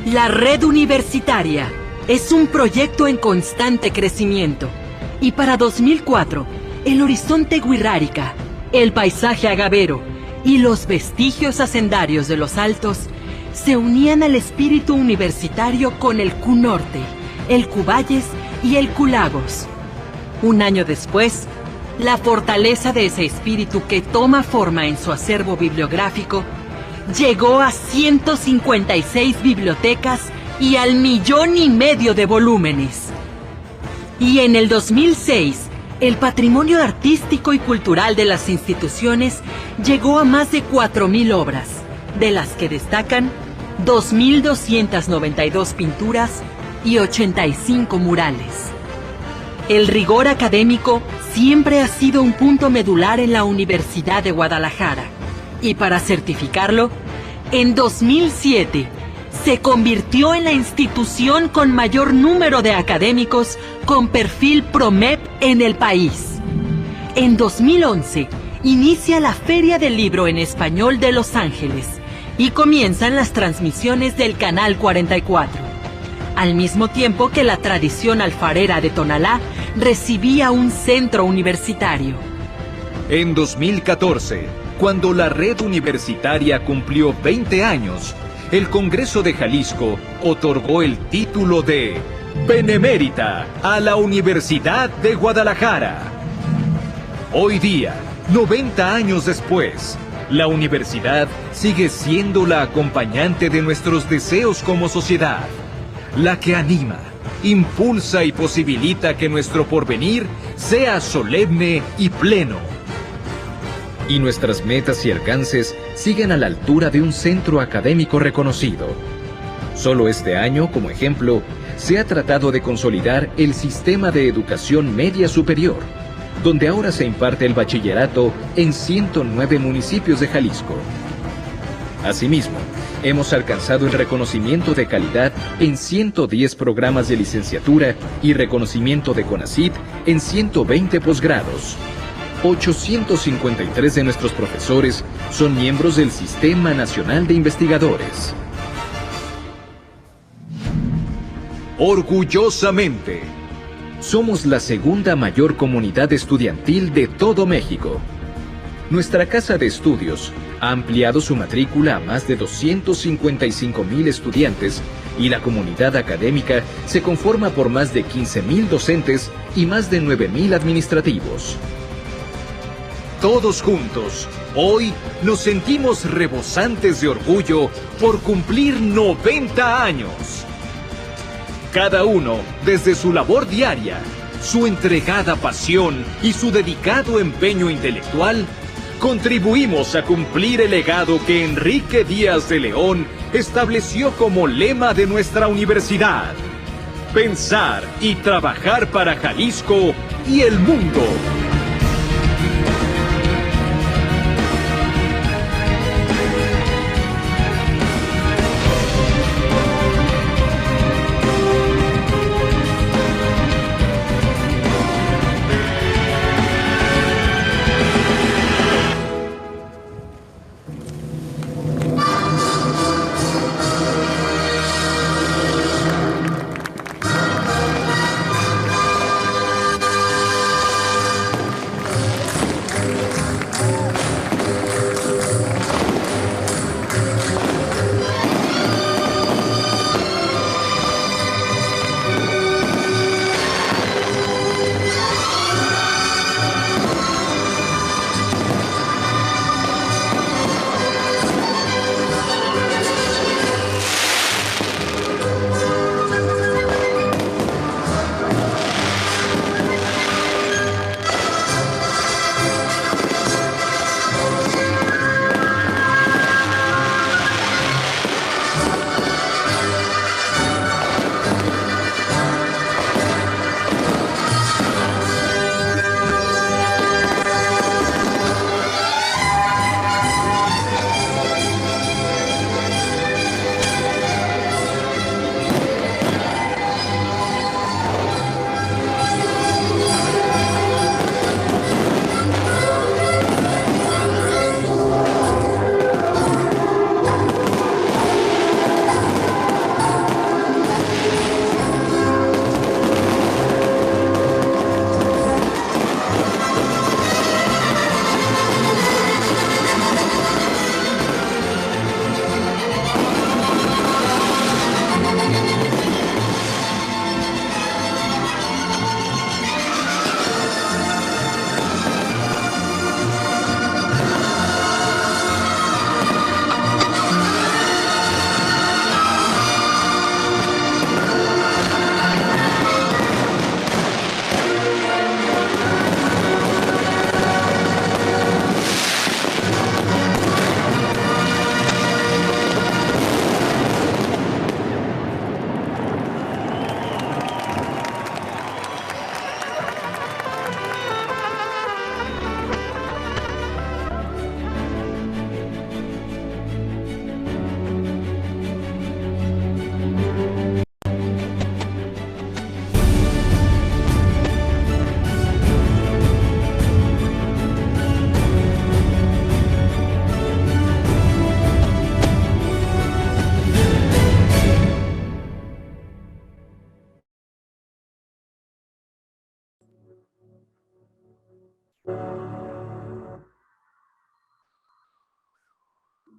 La Red Universitaria es un proyecto en constante crecimiento, y para 2004, el horizonte Huirrárica, el paisaje agavero y los vestigios hacendarios de los Altos se unían al espíritu universitario con el Q Norte, el Q Valles y el Q Lagos. Un año después, la fortaleza de ese espíritu que toma forma en su acervo bibliográfico llegó a 156 bibliotecas y al 1,5 millones de volúmenes. Y en el 2006, el patrimonio artístico y cultural de las instituciones llegó a más de 4,000 obras, de las que destacan 2,292 pinturas y 85 murales. El rigor académico siempre ha sido un punto medular en la Universidad de Guadalajara, y para certificarlo, en 2007 se convirtió en la institución con mayor número de académicos con perfil PROMEP en el país. En 2011 inicia la Feria del Libro en Español de Los Ángeles y comienzan las transmisiones del Canal 44, al mismo tiempo que la tradición alfarera de Tonalá recibía un centro universitario. En 2014, cuando la red universitaria cumplió 20 años, el Congreso de Jalisco otorgó el título de Benemérita a la Universidad de Guadalajara. Hoy día, 90 años después, la universidad sigue siendo la acompañante de nuestros deseos como sociedad, la que anima, impulsa y posibilita que nuestro porvenir sea solemne y pleno. Y nuestras metas y alcances siguen a la altura de un centro académico reconocido. Solo este año, como ejemplo, se ha tratado de consolidar el sistema de educación media superior, donde ahora se imparte el bachillerato en 109 municipios de Jalisco. Asimismo, hemos alcanzado el reconocimiento de calidad en 110 programas de licenciatura y reconocimiento de CONACYT en 120 posgrados. 853 de nuestros profesores son miembros del Sistema Nacional de Investigadores. Orgullosamente, somos la segunda mayor comunidad estudiantil de todo México. Nuestra casa de estudios ha ampliado su matrícula a más de 255,000 estudiantes y la comunidad académica se conforma por más de 15,000 docentes y más de 9,000 administrativos. Todos juntos, hoy nos sentimos rebosantes de orgullo por cumplir 90 años. Cada uno, desde su labor diaria, su entregada pasión y su dedicado empeño intelectual, contribuimos a cumplir el legado que Enrique Díaz de León estableció como lema de nuestra universidad: pensar y trabajar para Jalisco y el mundo.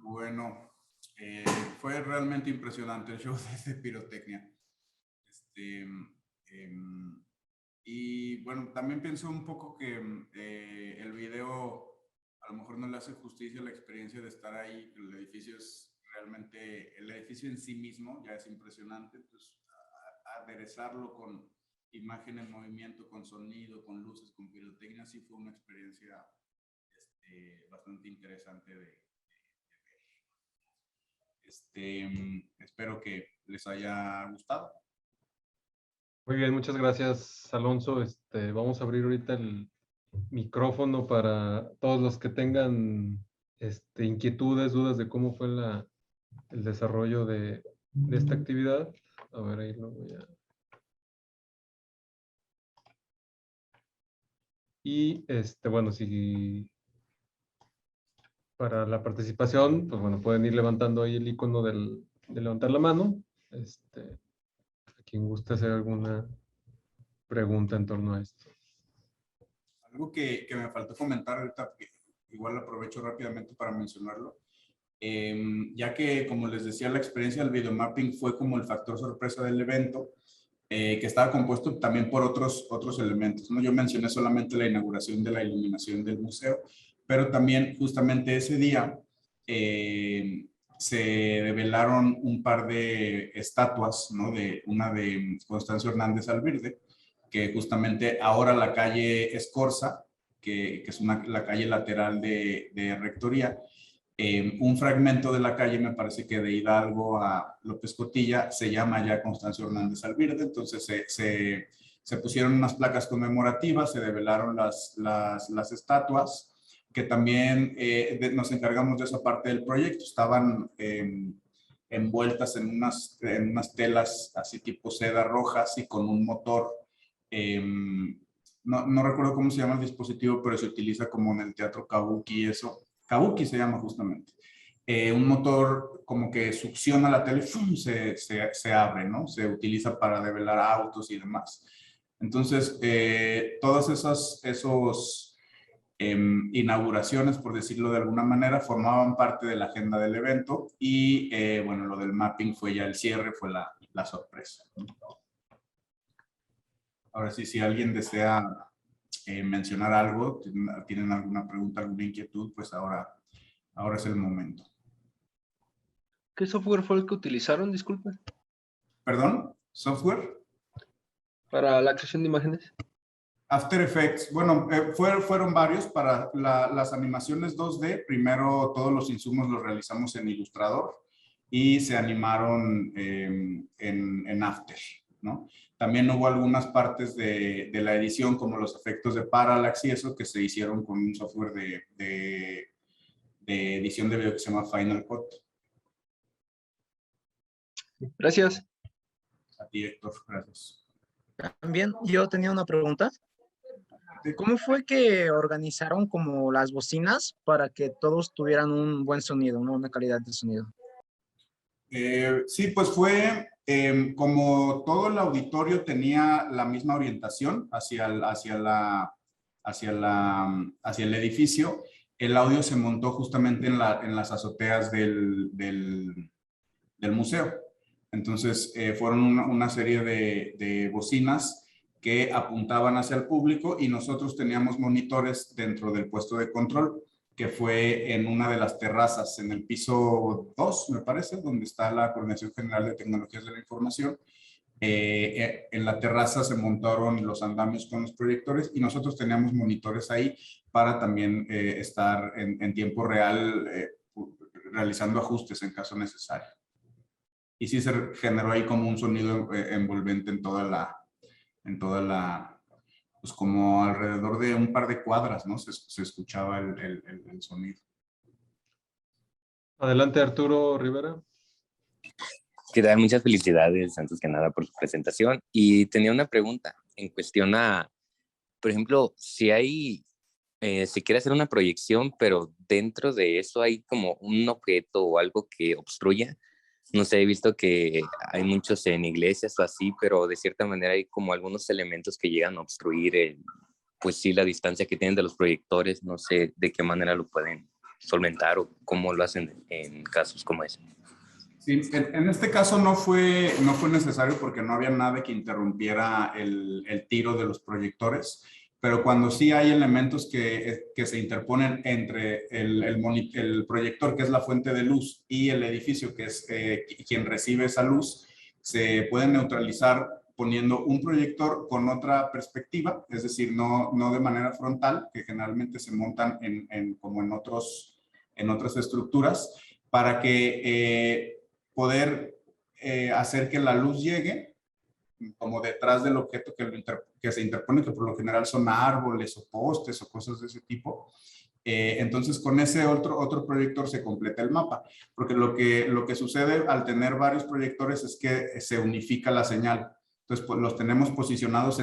Bueno, fue realmente impresionante el show de pirotecnia. Y bueno, también pienso un poco que el video a lo mejor no le hace justicia a la experiencia de estar ahí. El edificio es realmente, el edificio en sí mismo ya es impresionante. Pues aderezarlo con imagen en movimiento, con sonido, con luces, con pirotecnia, sí fue una experiencia bastante interesante de ver. Espero que les haya gustado. Muy bien, muchas gracias, Alonso. Vamos a abrir ahorita el micrófono para todos los que tengan inquietudes, dudas de cómo fue el desarrollo de esta actividad. A ver, ahí lo voy a... Y, bueno, si para la participación, pues bueno, pueden ir levantando ahí el icono de levantar la mano. A quien guste hacer alguna pregunta en torno a esto. Algo que me faltó comentar ahorita, que igual aprovecho rápidamente para mencionarlo, ya que, como les decía, la experiencia del videomapping fue como el factor sorpresa del evento, que estaba compuesto también por otros elementos, ¿no? Yo mencioné solamente la inauguración de la iluminación del museo, pero también justamente ese día se develaron un par de estatuas, ¿no? Una de Constancio Hernández Alvirde, que justamente ahora la calle Escorza, que es la calle lateral de Rectoría, un fragmento de la calle, me parece que de Hidalgo a López Cotilla, se llama ya Constancio Hernández Alvirde. Entonces se pusieron unas placas conmemorativas, se develaron las estatuas, que también nos encargamos de esa parte del proyecto. Estaban envueltas en unas telas así tipo seda rojas y con un motor. No recuerdo cómo se llama el dispositivo, pero se utiliza como en el teatro kabuki, eso. Kabuki se llama justamente. Un motor como que succiona la tele y se abre, ¿no? Se utiliza para develar autos y demás. Entonces, todas esas inauguraciones, por decirlo de alguna manera, formaban parte de la agenda del evento y, bueno, lo del mapping fue ya el cierre, fue la sorpresa. Ahora sí, si alguien desea mencionar algo, tienen alguna pregunta, alguna inquietud, pues ahora es el momento. ¿Qué software fue el que utilizaron, disculpe? ¿Perdón? ¿Software? Para la creación de imágenes. After Effects. Bueno, fueron varios para las animaciones 2D. Primero todos los insumos los realizamos en Illustrator y se animaron en After, ¿no? También hubo algunas partes de la edición, como los efectos de Parallax y eso, que se hicieron con un software de edición de video que se llama Final Cut. Gracias. A ti, Héctor, gracias. También yo tenía una pregunta. ¿Cómo fue que organizaron como las bocinas para que todos tuvieran un buen sonido, una buena calidad de sonido? Sí, pues fue como todo el auditorio tenía la misma orientación hacia el edificio. El audio se montó justamente en las azoteas del museo. Entonces fueron una serie de bocinas que apuntaban hacia el público y nosotros teníamos monitores dentro del puesto de control, que fue en una de las terrazas, en el piso 2, me parece, donde está la Coordinación General de Tecnologías de la Información. En la terraza se montaron los andamios con los proyectores y nosotros teníamos monitores ahí para también estar en tiempo real realizando ajustes en caso necesario. Y sí se generó ahí como un sonido envolvente en toda la, pues como alrededor de un par de cuadras, ¿no? Se escuchaba el sonido. Adelante, Arturo Rivera. Que dar muchas felicidades, antes que nada, por su presentación. Y tenía una pregunta en cuestión a, por ejemplo, si hay, se quiere hacer una proyección, pero dentro de eso hay como un objeto o algo que obstruya. No sé, he visto que hay muchos en iglesias o así, pero de cierta manera hay como algunos elementos que llegan a obstruir pues sí, la distancia que tienen de los proyectores, no sé de qué manera lo pueden solventar o cómo lo hacen en casos como ese. Sí, en este caso no fue necesario porque no había nada que interrumpiera el tiro de los proyectores, pero cuando sí hay elementos que se interponen entre el proyector, que es la fuente de luz, y el edificio, que es quien recibe esa luz, se pueden neutralizar poniendo un proyector con otra perspectiva, es decir, no de manera frontal, que generalmente se montan como en otras estructuras, para que poder hacer que la luz llegue como detrás del objeto que se interpone, que por lo general son árboles o postes o cosas de ese tipo. Entonces con ese otro proyector se completa el mapa, porque lo que sucede al tener varios proyectores es que se unifica la señal. Entonces pues, los tenemos posicionados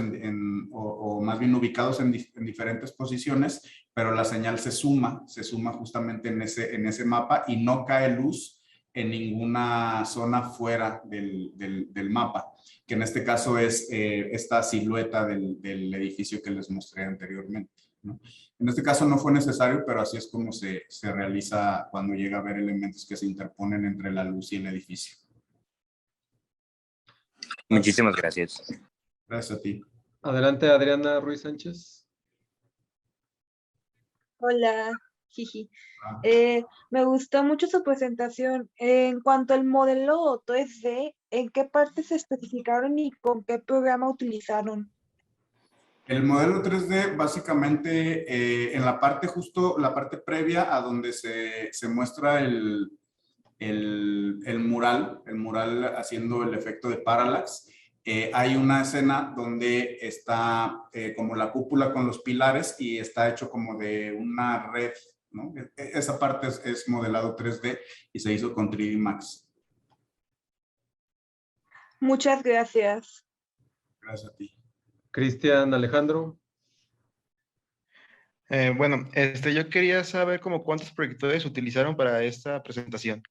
o más bien ubicados en diferentes posiciones, pero la señal se suma justamente en ese mapa y no cae luz en ninguna zona fuera del mapa, que en este caso es esta silueta del edificio que les mostré anteriormente, ¿no? En este caso no fue necesario, pero así es como se realiza cuando llega a haber elementos que se interponen entre la luz y el edificio. Muchísimas gracias. Gracias a ti. Adelante, Adriana Ruiz Sánchez. Hola, jiji. Me gustó mucho su presentación. En cuanto al modelo 3D, ¿en qué partes se especificaron y con qué programa utilizaron? El modelo 3D básicamente en la parte la parte previa a donde se muestra el mural haciendo el efecto de parallax, hay una escena donde está como la cúpula con los pilares y está hecho como de una red, ¿no? Esa parte es modelado 3D y se hizo con 3D Max. Muchas gracias. Gracias a ti. Cristian Alejandro. Bueno, yo quería saber como cuántos proyectores utilizaron para esta presentación.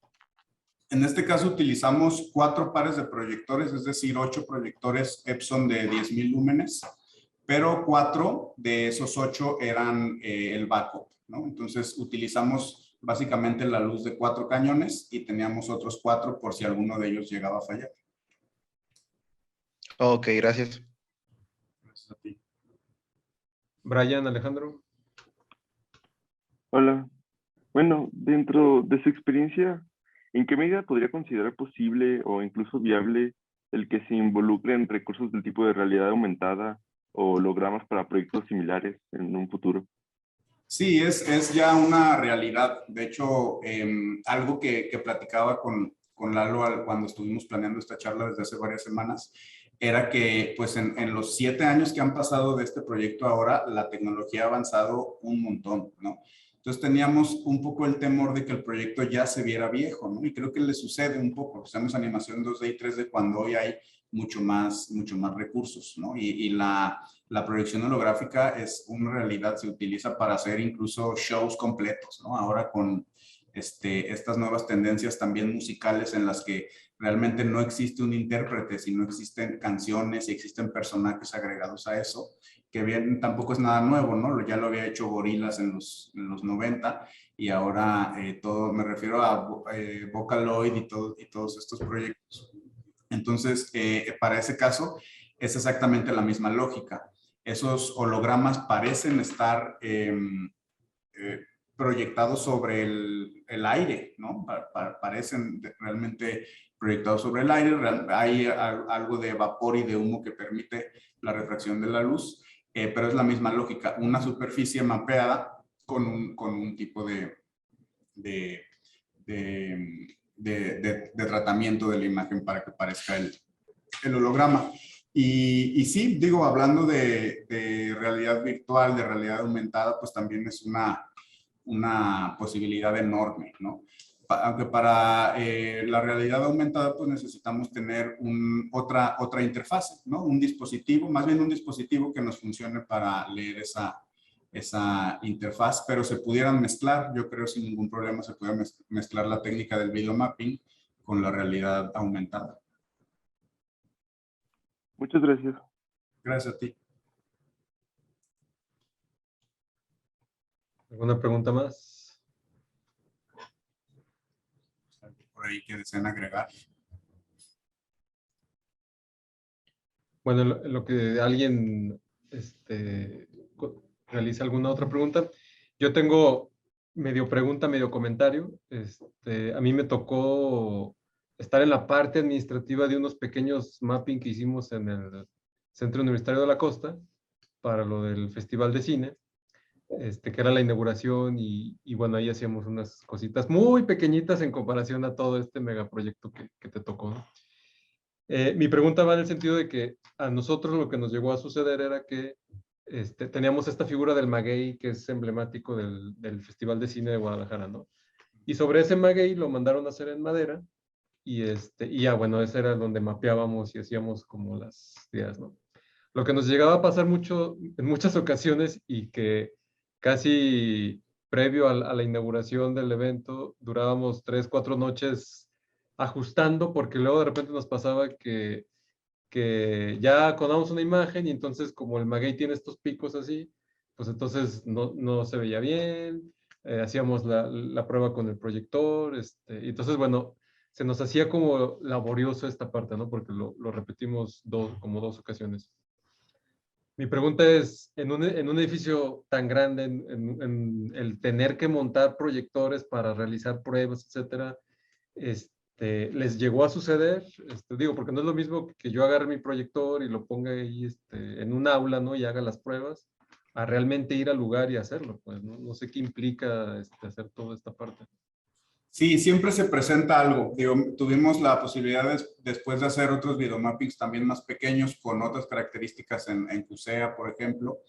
En este caso utilizamos 4 pares de proyectores, es decir, 8 proyectores Epson de 10,000 lúmenes, pero 4 de esos 8 eran el backup, ¿no? Entonces utilizamos básicamente la luz de 4 cañones y teníamos otros 4 por si alguno de ellos llegaba a fallar. Ok, gracias. Gracias a ti. Brian Alejandro. Hola. Bueno, dentro de su experiencia, ¿en qué medida podría considerar posible o incluso viable el que se involucren recursos del tipo de realidad aumentada o hologramas para proyectos similares en un futuro? Sí, es ya una realidad. De hecho, algo que platicaba con Lalo cuando estuvimos planeando esta charla desde hace varias semanas, era que pues en los 7 años que han pasado de este proyecto ahora, la tecnología ha avanzado un montón, ¿no? Entonces teníamos un poco el temor de que el proyecto ya se viera viejo, ¿no? Y creo que le sucede un poco. Usamos animación 2D y 3D cuando hoy hay mucho más recursos, ¿no? Y la proyección holográfica es una realidad, se utiliza para hacer incluso shows completos, ¿no? Ahora con estas nuevas tendencias también musicales en las que realmente no existe un intérprete, sino existen canciones y existen personajes agregados a eso, que bien tampoco es nada nuevo, ¿no? Ya lo había hecho Gorillaz en los 90 y ahora me refiero a Vocaloid y todos estos proyectos. Entonces, para ese caso, es exactamente la misma lógica. Esos hologramas parecen estar proyectados sobre el aire, ¿no? Parecen realmente proyectados sobre el aire. Hay algo de vapor y de humo que permite la refracción de la luz, pero es la misma lógica. Una superficie mapeada con un tipo de tratamiento de la imagen para que parezca el holograma. Y sí, digo, hablando de realidad virtual, de realidad aumentada, pues también es una posibilidad enorme, ¿no? Aunque para la realidad aumentada pues necesitamos tener otra interfaz, ¿no? Un dispositivo, más bien un dispositivo que nos funcione para leer esa interfaz, pero se pudieran mezclar, yo creo sin ningún problema se puede mezclar la técnica del video mapping con la realidad aumentada. Muchas gracias. Gracias a ti. ¿Alguna pregunta más? Por ahí que deseen agregar. Bueno, en lo que alguien realiza alguna otra pregunta, yo tengo medio pregunta, medio comentario. A mí me tocó estar en la parte administrativa de unos pequeños mapping que hicimos en el Centro Universitario de la Costa para lo del Festival de Cine, que era la inauguración y bueno, ahí hacíamos unas cositas muy pequeñitas en comparación a todo este megaproyecto que te tocó, ¿no? Mi pregunta va en el sentido de que a nosotros lo que nos llegó a suceder era que teníamos esta figura del maguey que es emblemático del Festival de Cine de Guadalajara, ¿no? Y sobre ese maguey lo mandaron a hacer en madera y ya, bueno, ese era donde mapeábamos y hacíamos como las ideas, ¿no? Lo que nos llegaba a pasar mucho, en muchas ocasiones y que casi previo a la inauguración del evento durábamos 3, 4 noches ajustando, porque luego de repente nos pasaba que ya acordamos una imagen y entonces como el maguey tiene estos picos así, pues entonces no se veía bien, hacíamos la prueba con el proyector, y entonces bueno, se nos hacía como laborioso esta parte, ¿no? Porque lo repetimos como 2 ocasiones. Mi pregunta es, en un edificio tan grande, en el tener que montar proyectores para realizar pruebas, etcétera, ¿les llegó a suceder? Digo, porque no es lo mismo que yo agarre mi proyector y lo ponga ahí en un aula, ¿no? Y haga las pruebas, a realmente ir al lugar y hacerlo. Pues no sé qué implica hacer toda esta parte. Sí, siempre se presenta algo. Digo, tuvimos la posibilidad después de hacer otros videomappings también más pequeños con otras características en CUSEA, por ejemplo,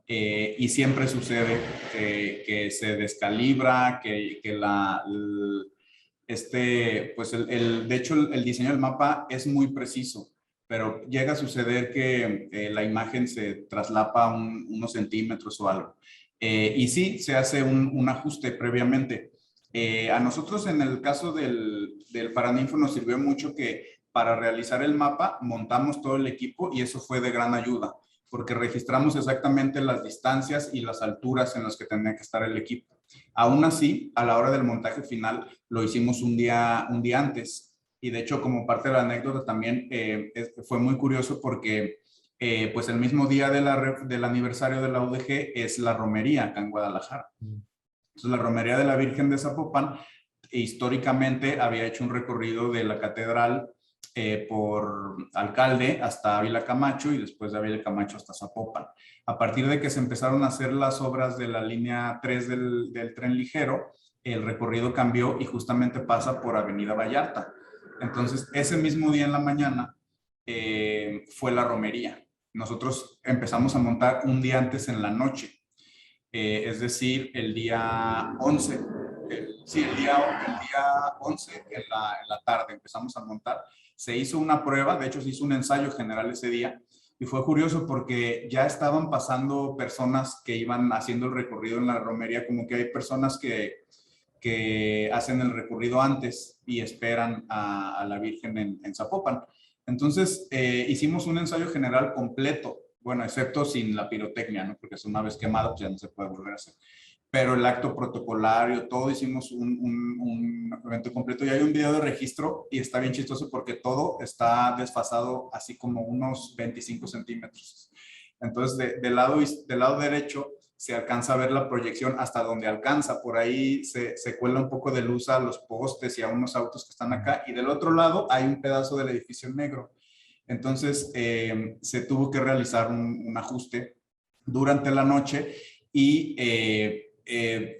y siempre sucede que se descalibra, que pues de hecho el diseño del mapa es muy preciso, pero llega a suceder que la imagen se traslapa unos centímetros o algo. Y sí, se hace un ajuste previamente. A nosotros en el caso del Paraninfo nos sirvió mucho que para realizar el mapa montamos todo el equipo y eso fue de gran ayuda, porque registramos exactamente las distancias y las alturas en las que tenía que estar el equipo. Aún así, a la hora del montaje final, lo hicimos un día antes. Y de hecho, como parte de la anécdota también, fue muy curioso porque pues el mismo día del aniversario de la UDG es la romería acá en Guadalajara. Entonces, la romería de la Virgen de Zapopan históricamente había hecho un recorrido de la catedral por Alcalde hasta Ávila Camacho y después de Ávila Camacho hasta Zapopan. A partir de que se empezaron a hacer las obras de la línea 3 del tren ligero, el recorrido cambió y justamente pasa por Avenida Vallarta. Entonces, ese mismo día en la mañana fue la romería. Nosotros empezamos a montar un día antes en la noche. Es decir, el día 11, el día 11 en la tarde empezamos a montar. Se hizo una prueba, de hecho se hizo un ensayo general ese día y fue curioso porque ya estaban pasando personas que iban haciendo el recorrido en la romería, como que hay personas que hacen el recorrido antes y esperan a la Virgen en Zapopan. Entonces hicimos un ensayo general completo. Bueno, excepto sin la pirotecnia, ¿no? Porque es una vez quemada, pues ya no se puede volver a hacer. Pero el acto protocolario, todo hicimos un evento completo y hay un video de registro y está bien chistoso porque todo está desfasado así como unos 25 centímetros. Entonces, del lado derecho se alcanza a ver la proyección hasta donde alcanza. Por ahí se cuela un poco de luz a los postes y a unos autos que están acá. Y del otro lado hay un pedazo del edificio negro. Entonces, se tuvo que realizar un ajuste durante la noche y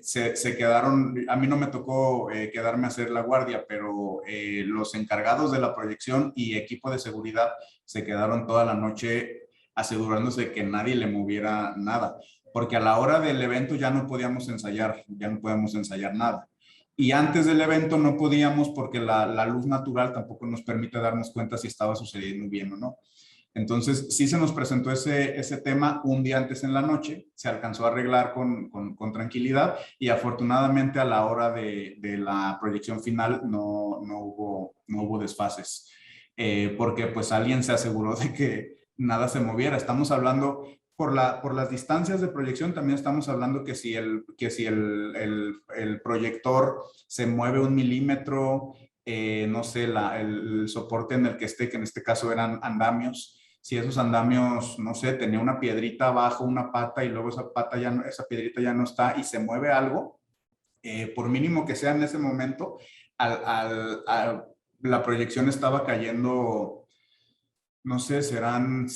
se quedaron, a mí no me tocó quedarme a hacer la guardia, pero los encargados de la proyección y equipo de seguridad se quedaron toda la noche asegurándose de que nadie le moviera nada, porque a la hora del evento ya no podíamos ensayar nada. Y antes del evento no podíamos porque la luz natural tampoco nos permite darnos cuenta si estaba sucediendo bien o no. Entonces, sí se nos presentó ese tema un día antes en la noche, se alcanzó a arreglar con tranquilidad y afortunadamente a la hora de la proyección final no hubo desfases, porque pues alguien se aseguró de que nada se moviera. Estamos hablando por las distancias de proyección también estamos hablando que si el proyector se mueve 1 milímetro, no sé, el soporte en el que esté, que en este caso eran andamios, si esos andamios, no sé, tenía una piedrita abajo, una pata, y luego esa piedrita ya no está y se mueve algo, por mínimo que sea en ese momento, la proyección estaba cayendo, no sé, serán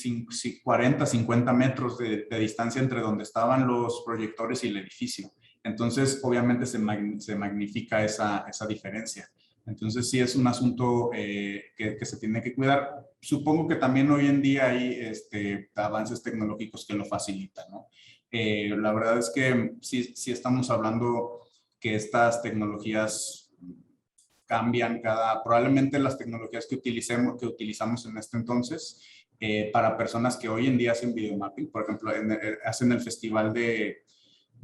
40, 50 metros de distancia entre donde estaban los proyectores y el edificio. Entonces, obviamente se magnifica esa diferencia. Entonces, sí es un asunto que se tiene que cuidar. Supongo que también hoy en día hay avances tecnológicos que lo facilitan, ¿no? La verdad es que sí estamos hablando que estas tecnologías cambian probablemente las tecnologías que utilizamos en este entonces, para personas que hoy en día hacen videomapping, por ejemplo, hacen el festival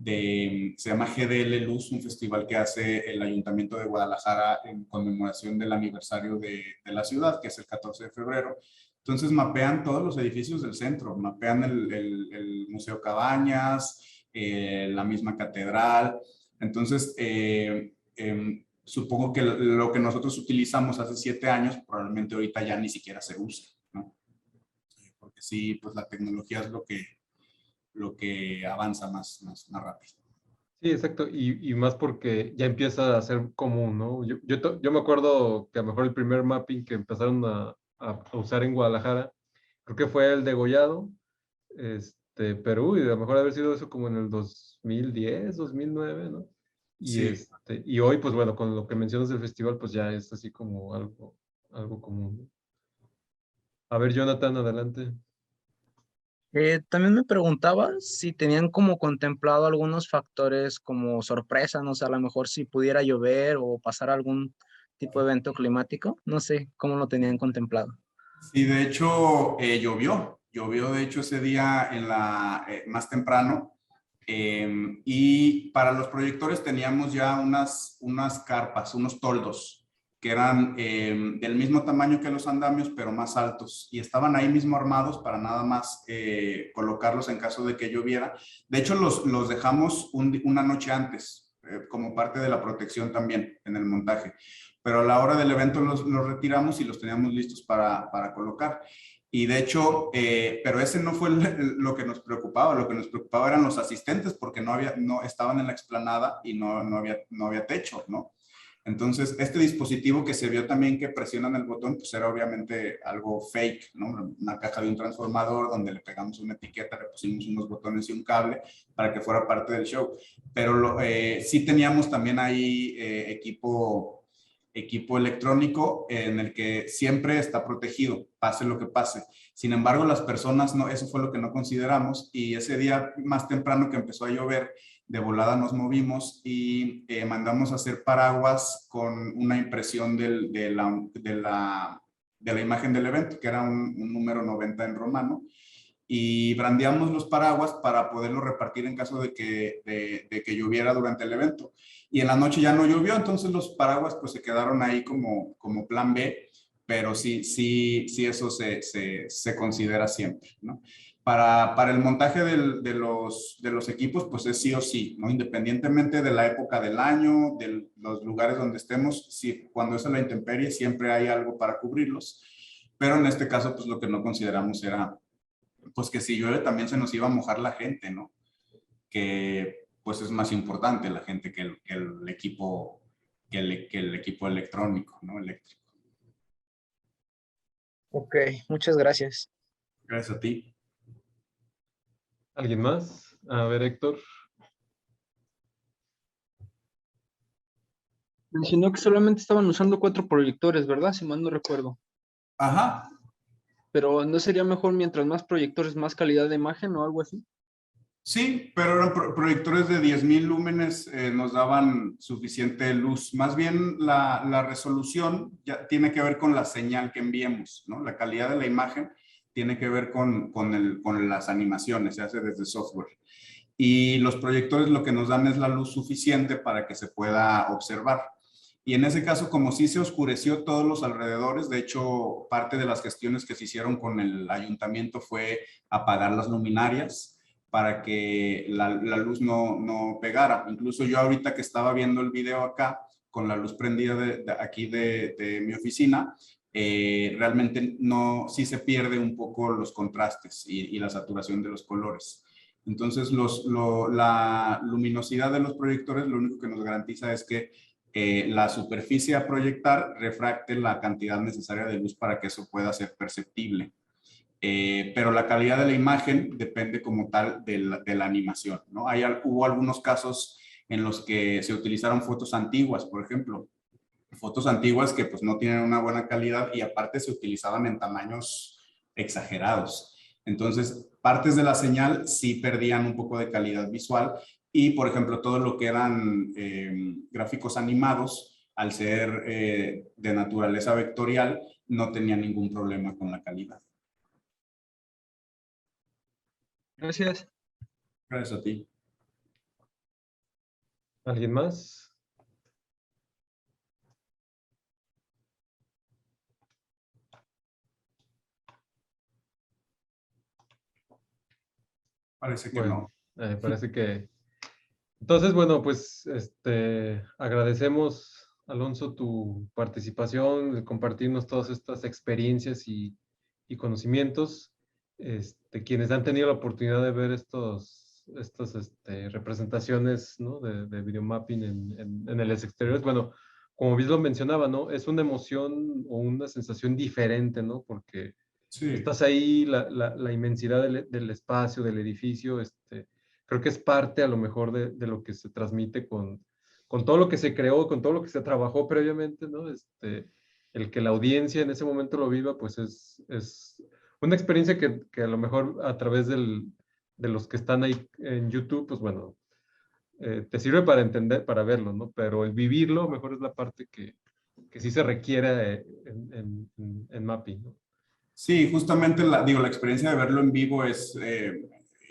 se llama GDL Luz, un festival que hace el Ayuntamiento de Guadalajara en conmemoración del aniversario de la ciudad, que es el 14 de febrero. Entonces mapean todos los edificios del centro, mapean el Museo Cabañas, la misma catedral. Entonces, supongo que lo que nosotros utilizamos hace 7 años, probablemente ahorita ya ni siquiera se usa, ¿no? Porque sí, pues la tecnología es lo que avanza más rápido. Sí, exacto, y más porque ya empieza a ser común, ¿no? Yo me acuerdo que a lo mejor el primer mapping que empezaron a usar en Guadalajara, creo que fue el degollado, pero y a lo mejor haber sido eso como en el 2010, 2009, ¿no? Y, Sí. Y hoy, pues bueno, con lo que mencionas del festival, pues ya es así como algo común, ¿no? A ver, Jonathan, adelante. También me preguntaba si tenían como contemplado algunos factores como sorpresa, no sé, a lo mejor si pudiera llover o pasar algún tipo de evento climático, no sé cómo lo tenían contemplado. Sí, de hecho, llovió de hecho ese día más temprano, y para los proyectores teníamos ya unas carpas, unos toldos, que eran del mismo tamaño que los andamios, pero más altos, y estaban ahí mismo armados para nada más colocarlos en caso de que lloviera. De hecho, los dejamos una noche antes, como parte de la protección también en el montaje, pero a la hora del evento los retiramos y los teníamos listos para colocar. Y de hecho, pero ese no fue lo que nos preocupaba. Lo que nos preocupaba eran los asistentes, porque no estaban en la explanada y no había techo, ¿no? Entonces, este dispositivo que se vio también que presionan el botón, pues era obviamente algo fake, ¿no? Una caja de un transformador donde le pegamos una etiqueta, le pusimos unos botones y un cable para que fuera parte del show. Pero sí teníamos también ahí equipo electrónico en el que siempre está protegido, pase lo que pase. Sin embargo, las personas no, eso fue lo que no consideramos, y ese día más temprano que empezó a llover, de volada nos movimos y mandamos a hacer paraguas con una impresión de la imagen del evento, que era un número 90 en romano, y brandeamos los paraguas para poderlo repartir en caso de que lloviera durante el evento. Y en la noche ya no llovió, entonces los paraguas pues se quedaron ahí como plan B, pero sí eso se considera siempre, ¿no? Para el montaje de los equipos, pues es sí o sí, ¿no? Independientemente de la época del año, de los lugares donde estemos, sí, cuando es a la intemperie siempre hay algo para cubrirlos, pero en este caso pues lo que no consideramos era pues que si llueve también se nos iba a mojar la gente, ¿no? Que pues es más importante la gente que el equipo electrónico, ¿no? Eléctrico. Ok, muchas gracias. Gracias a ti. ¿Alguien más? A ver, Héctor. Mencionó que solamente estaban usando 4 proyectores, ¿verdad? Si mal no recuerdo. Ajá. Pero ¿no sería mejor mientras más proyectores, más calidad de imagen o algo así? Sí, pero eran proyectores de 10,000 lúmenes, nos daban suficiente luz. Más bien la resolución ya tiene que ver con la señal que enviemos, ¿no? La calidad de la imagen tiene que ver con las animaciones, se hace desde software. Y los proyectores lo que nos dan es la luz suficiente para que se pueda observar. Y en ese caso, como sí se oscureció todos los alrededores, de hecho, parte de las gestiones que se hicieron con el ayuntamiento fue apagar las luminarias para que la luz no pegara. Incluso yo ahorita que estaba viendo el video acá, con la luz prendida aquí de mi oficina, realmente sí se pierde un poco los contrastes y la saturación de los colores. Entonces, la luminosidad de los proyectores lo único que nos garantiza es que la superficie a proyectar refracte la cantidad necesaria de luz para que eso pueda ser perceptible. Pero la calidad de la imagen depende como tal de la animación, ¿no? Hubo algunos casos en los que se utilizaron fotos antiguas, por ejemplo, fotos antiguas que pues no tienen una buena calidad y aparte se utilizaban en tamaños exagerados. Entonces, partes de la señal sí perdían un poco de calidad visual y, por ejemplo, todo lo que eran gráficos animados, al ser de naturaleza vectorial, no tenía ningún problema con la calidad. Gracias. Gracias a ti. ¿Alguien más? Parece que no. Parece que... Entonces, bueno, pues agradecemos, Alonso, tu participación, de compartirnos todas estas experiencias y conocimientos. Quienes han tenido la oportunidad de ver estas representaciones, ¿no?, de videomapping en el exterior, bueno, como bien lo mencionaba, ¿no?, es una emoción o una sensación diferente, ¿no?, porque sí, estás ahí, la inmensidad del espacio, del edificio, creo que es parte a lo mejor de lo que se transmite con todo lo que se creó, con todo lo que se trabajó previamente, ¿no? El que la audiencia en ese momento lo viva, pues es una experiencia que a lo mejor a través de los que están ahí en YouTube, pues bueno, te sirve para entender, para verlo, ¿no? Pero el vivirlo, mejor es la parte que sí se requiere en mapping, ¿no? Sí, justamente la experiencia de verlo en vivo es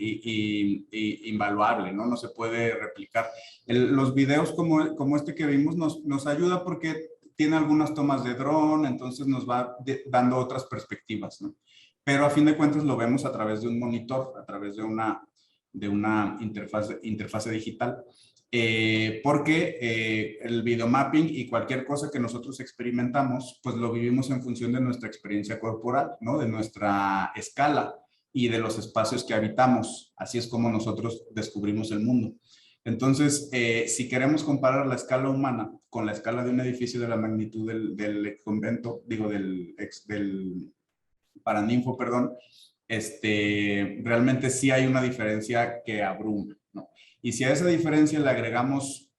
invaluable, ¿no? No se puede replicar. Los videos como este que vimos nos ayuda porque tiene algunas tomas de dron, entonces nos va dando otras perspectivas, ¿no? Pero a fin de cuentas lo vemos a través de un monitor, a través de una interfase digital. Porque el videomapping y cualquier cosa que nosotros experimentamos, pues lo vivimos en función de nuestra experiencia corporal, ¿no? De nuestra escala y de los espacios que habitamos. Así es como nosotros descubrimos el mundo. Entonces, si queremos comparar la escala humana con la escala de un edificio de la magnitud del convento, digo, del Paraninfo, perdón, realmente sí hay una diferencia que abruma, ¿no? Y si a esa diferencia le agregamos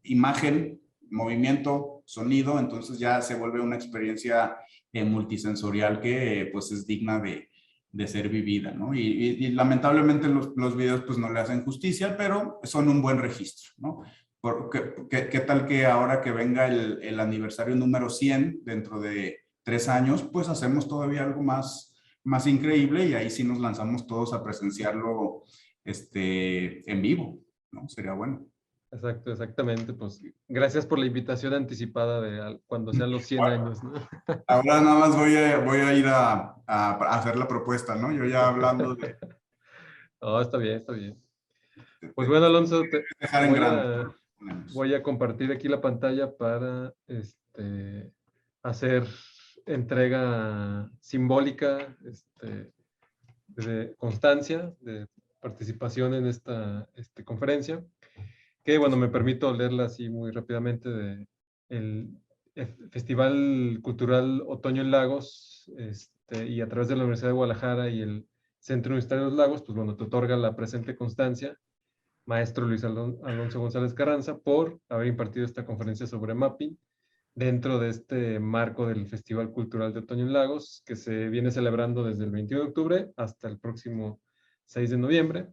imagen, movimiento, sonido, entonces ya se vuelve una experiencia multisensorial que pues es digna de ser vivida, ¿no? Y lamentablemente los videos pues no le hacen justicia, pero son un buen registro, ¿no? ¿Qué tal que ahora que venga el aniversario número 100 dentro de 3 años, pues hacemos todavía algo más increíble y ahí sí nos lanzamos todos a presenciarlo en vivo, ¿no? Sería bueno. Exacto, exactamente. Pues gracias por la invitación anticipada de cuando sean los 100 años, ¿no? Ahora nada más voy a ir a hacer la propuesta, ¿no? Yo ya hablando de... No, está bien, está bien. Pues bueno, Alonso, voy a compartir aquí la pantalla para hacer entrega simbólica de constancia, de participación en esta conferencia, que bueno, me permito leerla así muy rápidamente, el Festival Cultural Otoño en Lagos, y a través de la Universidad de Guadalajara y el Centro Universitario de los Lagos, pues bueno, te otorga la presente constancia, maestro Luis Alonso González Carranza, por haber impartido esta conferencia sobre mapping dentro de este marco del Festival Cultural de Otoño en Lagos, que se viene celebrando desde el 21 de octubre hasta el próximo 6 de noviembre.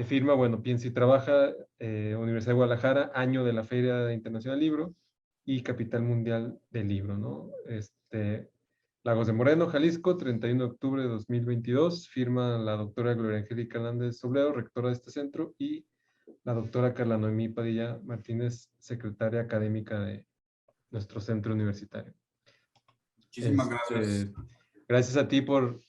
Firma, bueno, Piensa y Trabaja, Universidad de Guadalajara, año de la Feria Internacional del Libro y Capital Mundial del Libro, ¿no? Lagos de Moreno, Jalisco, 31 de octubre de 2022, firma la doctora Gloria Angélica Hernández Sobleo, rectora de este centro, y la doctora Carla Noemí Padilla Martínez, secretaria académica de nuestro centro universitario. Muchísimas gracias. Gracias a ti por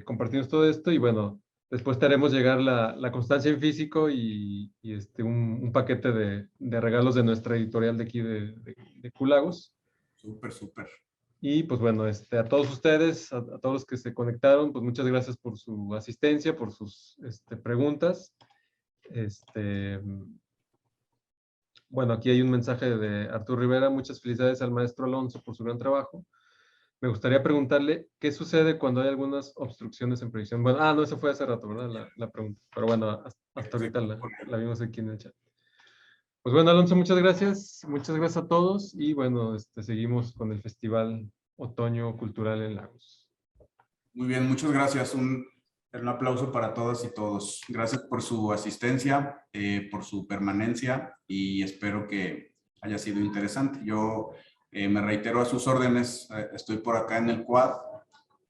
compartirnos todo esto, y bueno, después te haremos llegar la constancia en físico y un paquete de regalos de nuestra editorial de aquí de Q-Lagos. Súper. Y pues bueno, a todos ustedes, a todos los que se conectaron, pues muchas gracias por su asistencia, por sus preguntas. Bueno, aquí hay un mensaje de Arturo Rivera. Muchas felicidades al maestro Alonso por su gran trabajo. Me gustaría preguntarle qué sucede cuando hay algunas obstrucciones en predicción. Bueno, no, eso fue hace rato, ¿verdad? La pregunta. Pero bueno, hasta ahorita la vimos aquí en el chat. Pues bueno, Alonso, muchas gracias. Muchas gracias a todos. Y bueno, seguimos con el Festival Otoño Cultural en Lagos. Muy bien, muchas gracias. Un aplauso para todas y todos. Gracias por su asistencia, por su permanencia, y espero que haya sido interesante. Yo me reitero a sus órdenes. Estoy por acá en el quad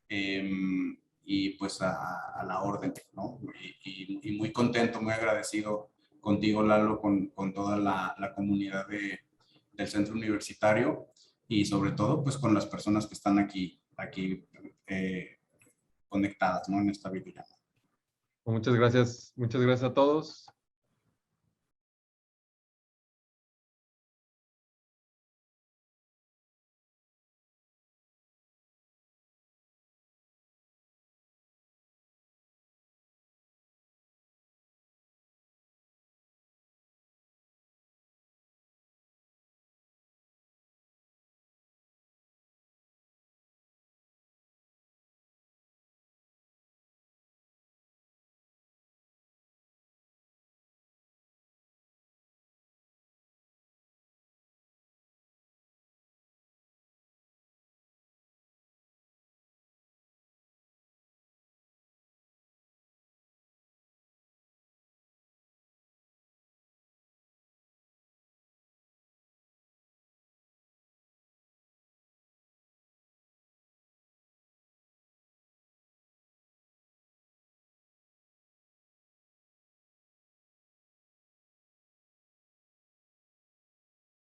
y pues a la orden, ¿no? Y muy contento, muy agradecido contigo, Lalo, con toda la comunidad del centro universitario, y sobre todo pues con las personas que están aquí conectadas, ¿no? En esta videollamada. Muchas gracias a todos.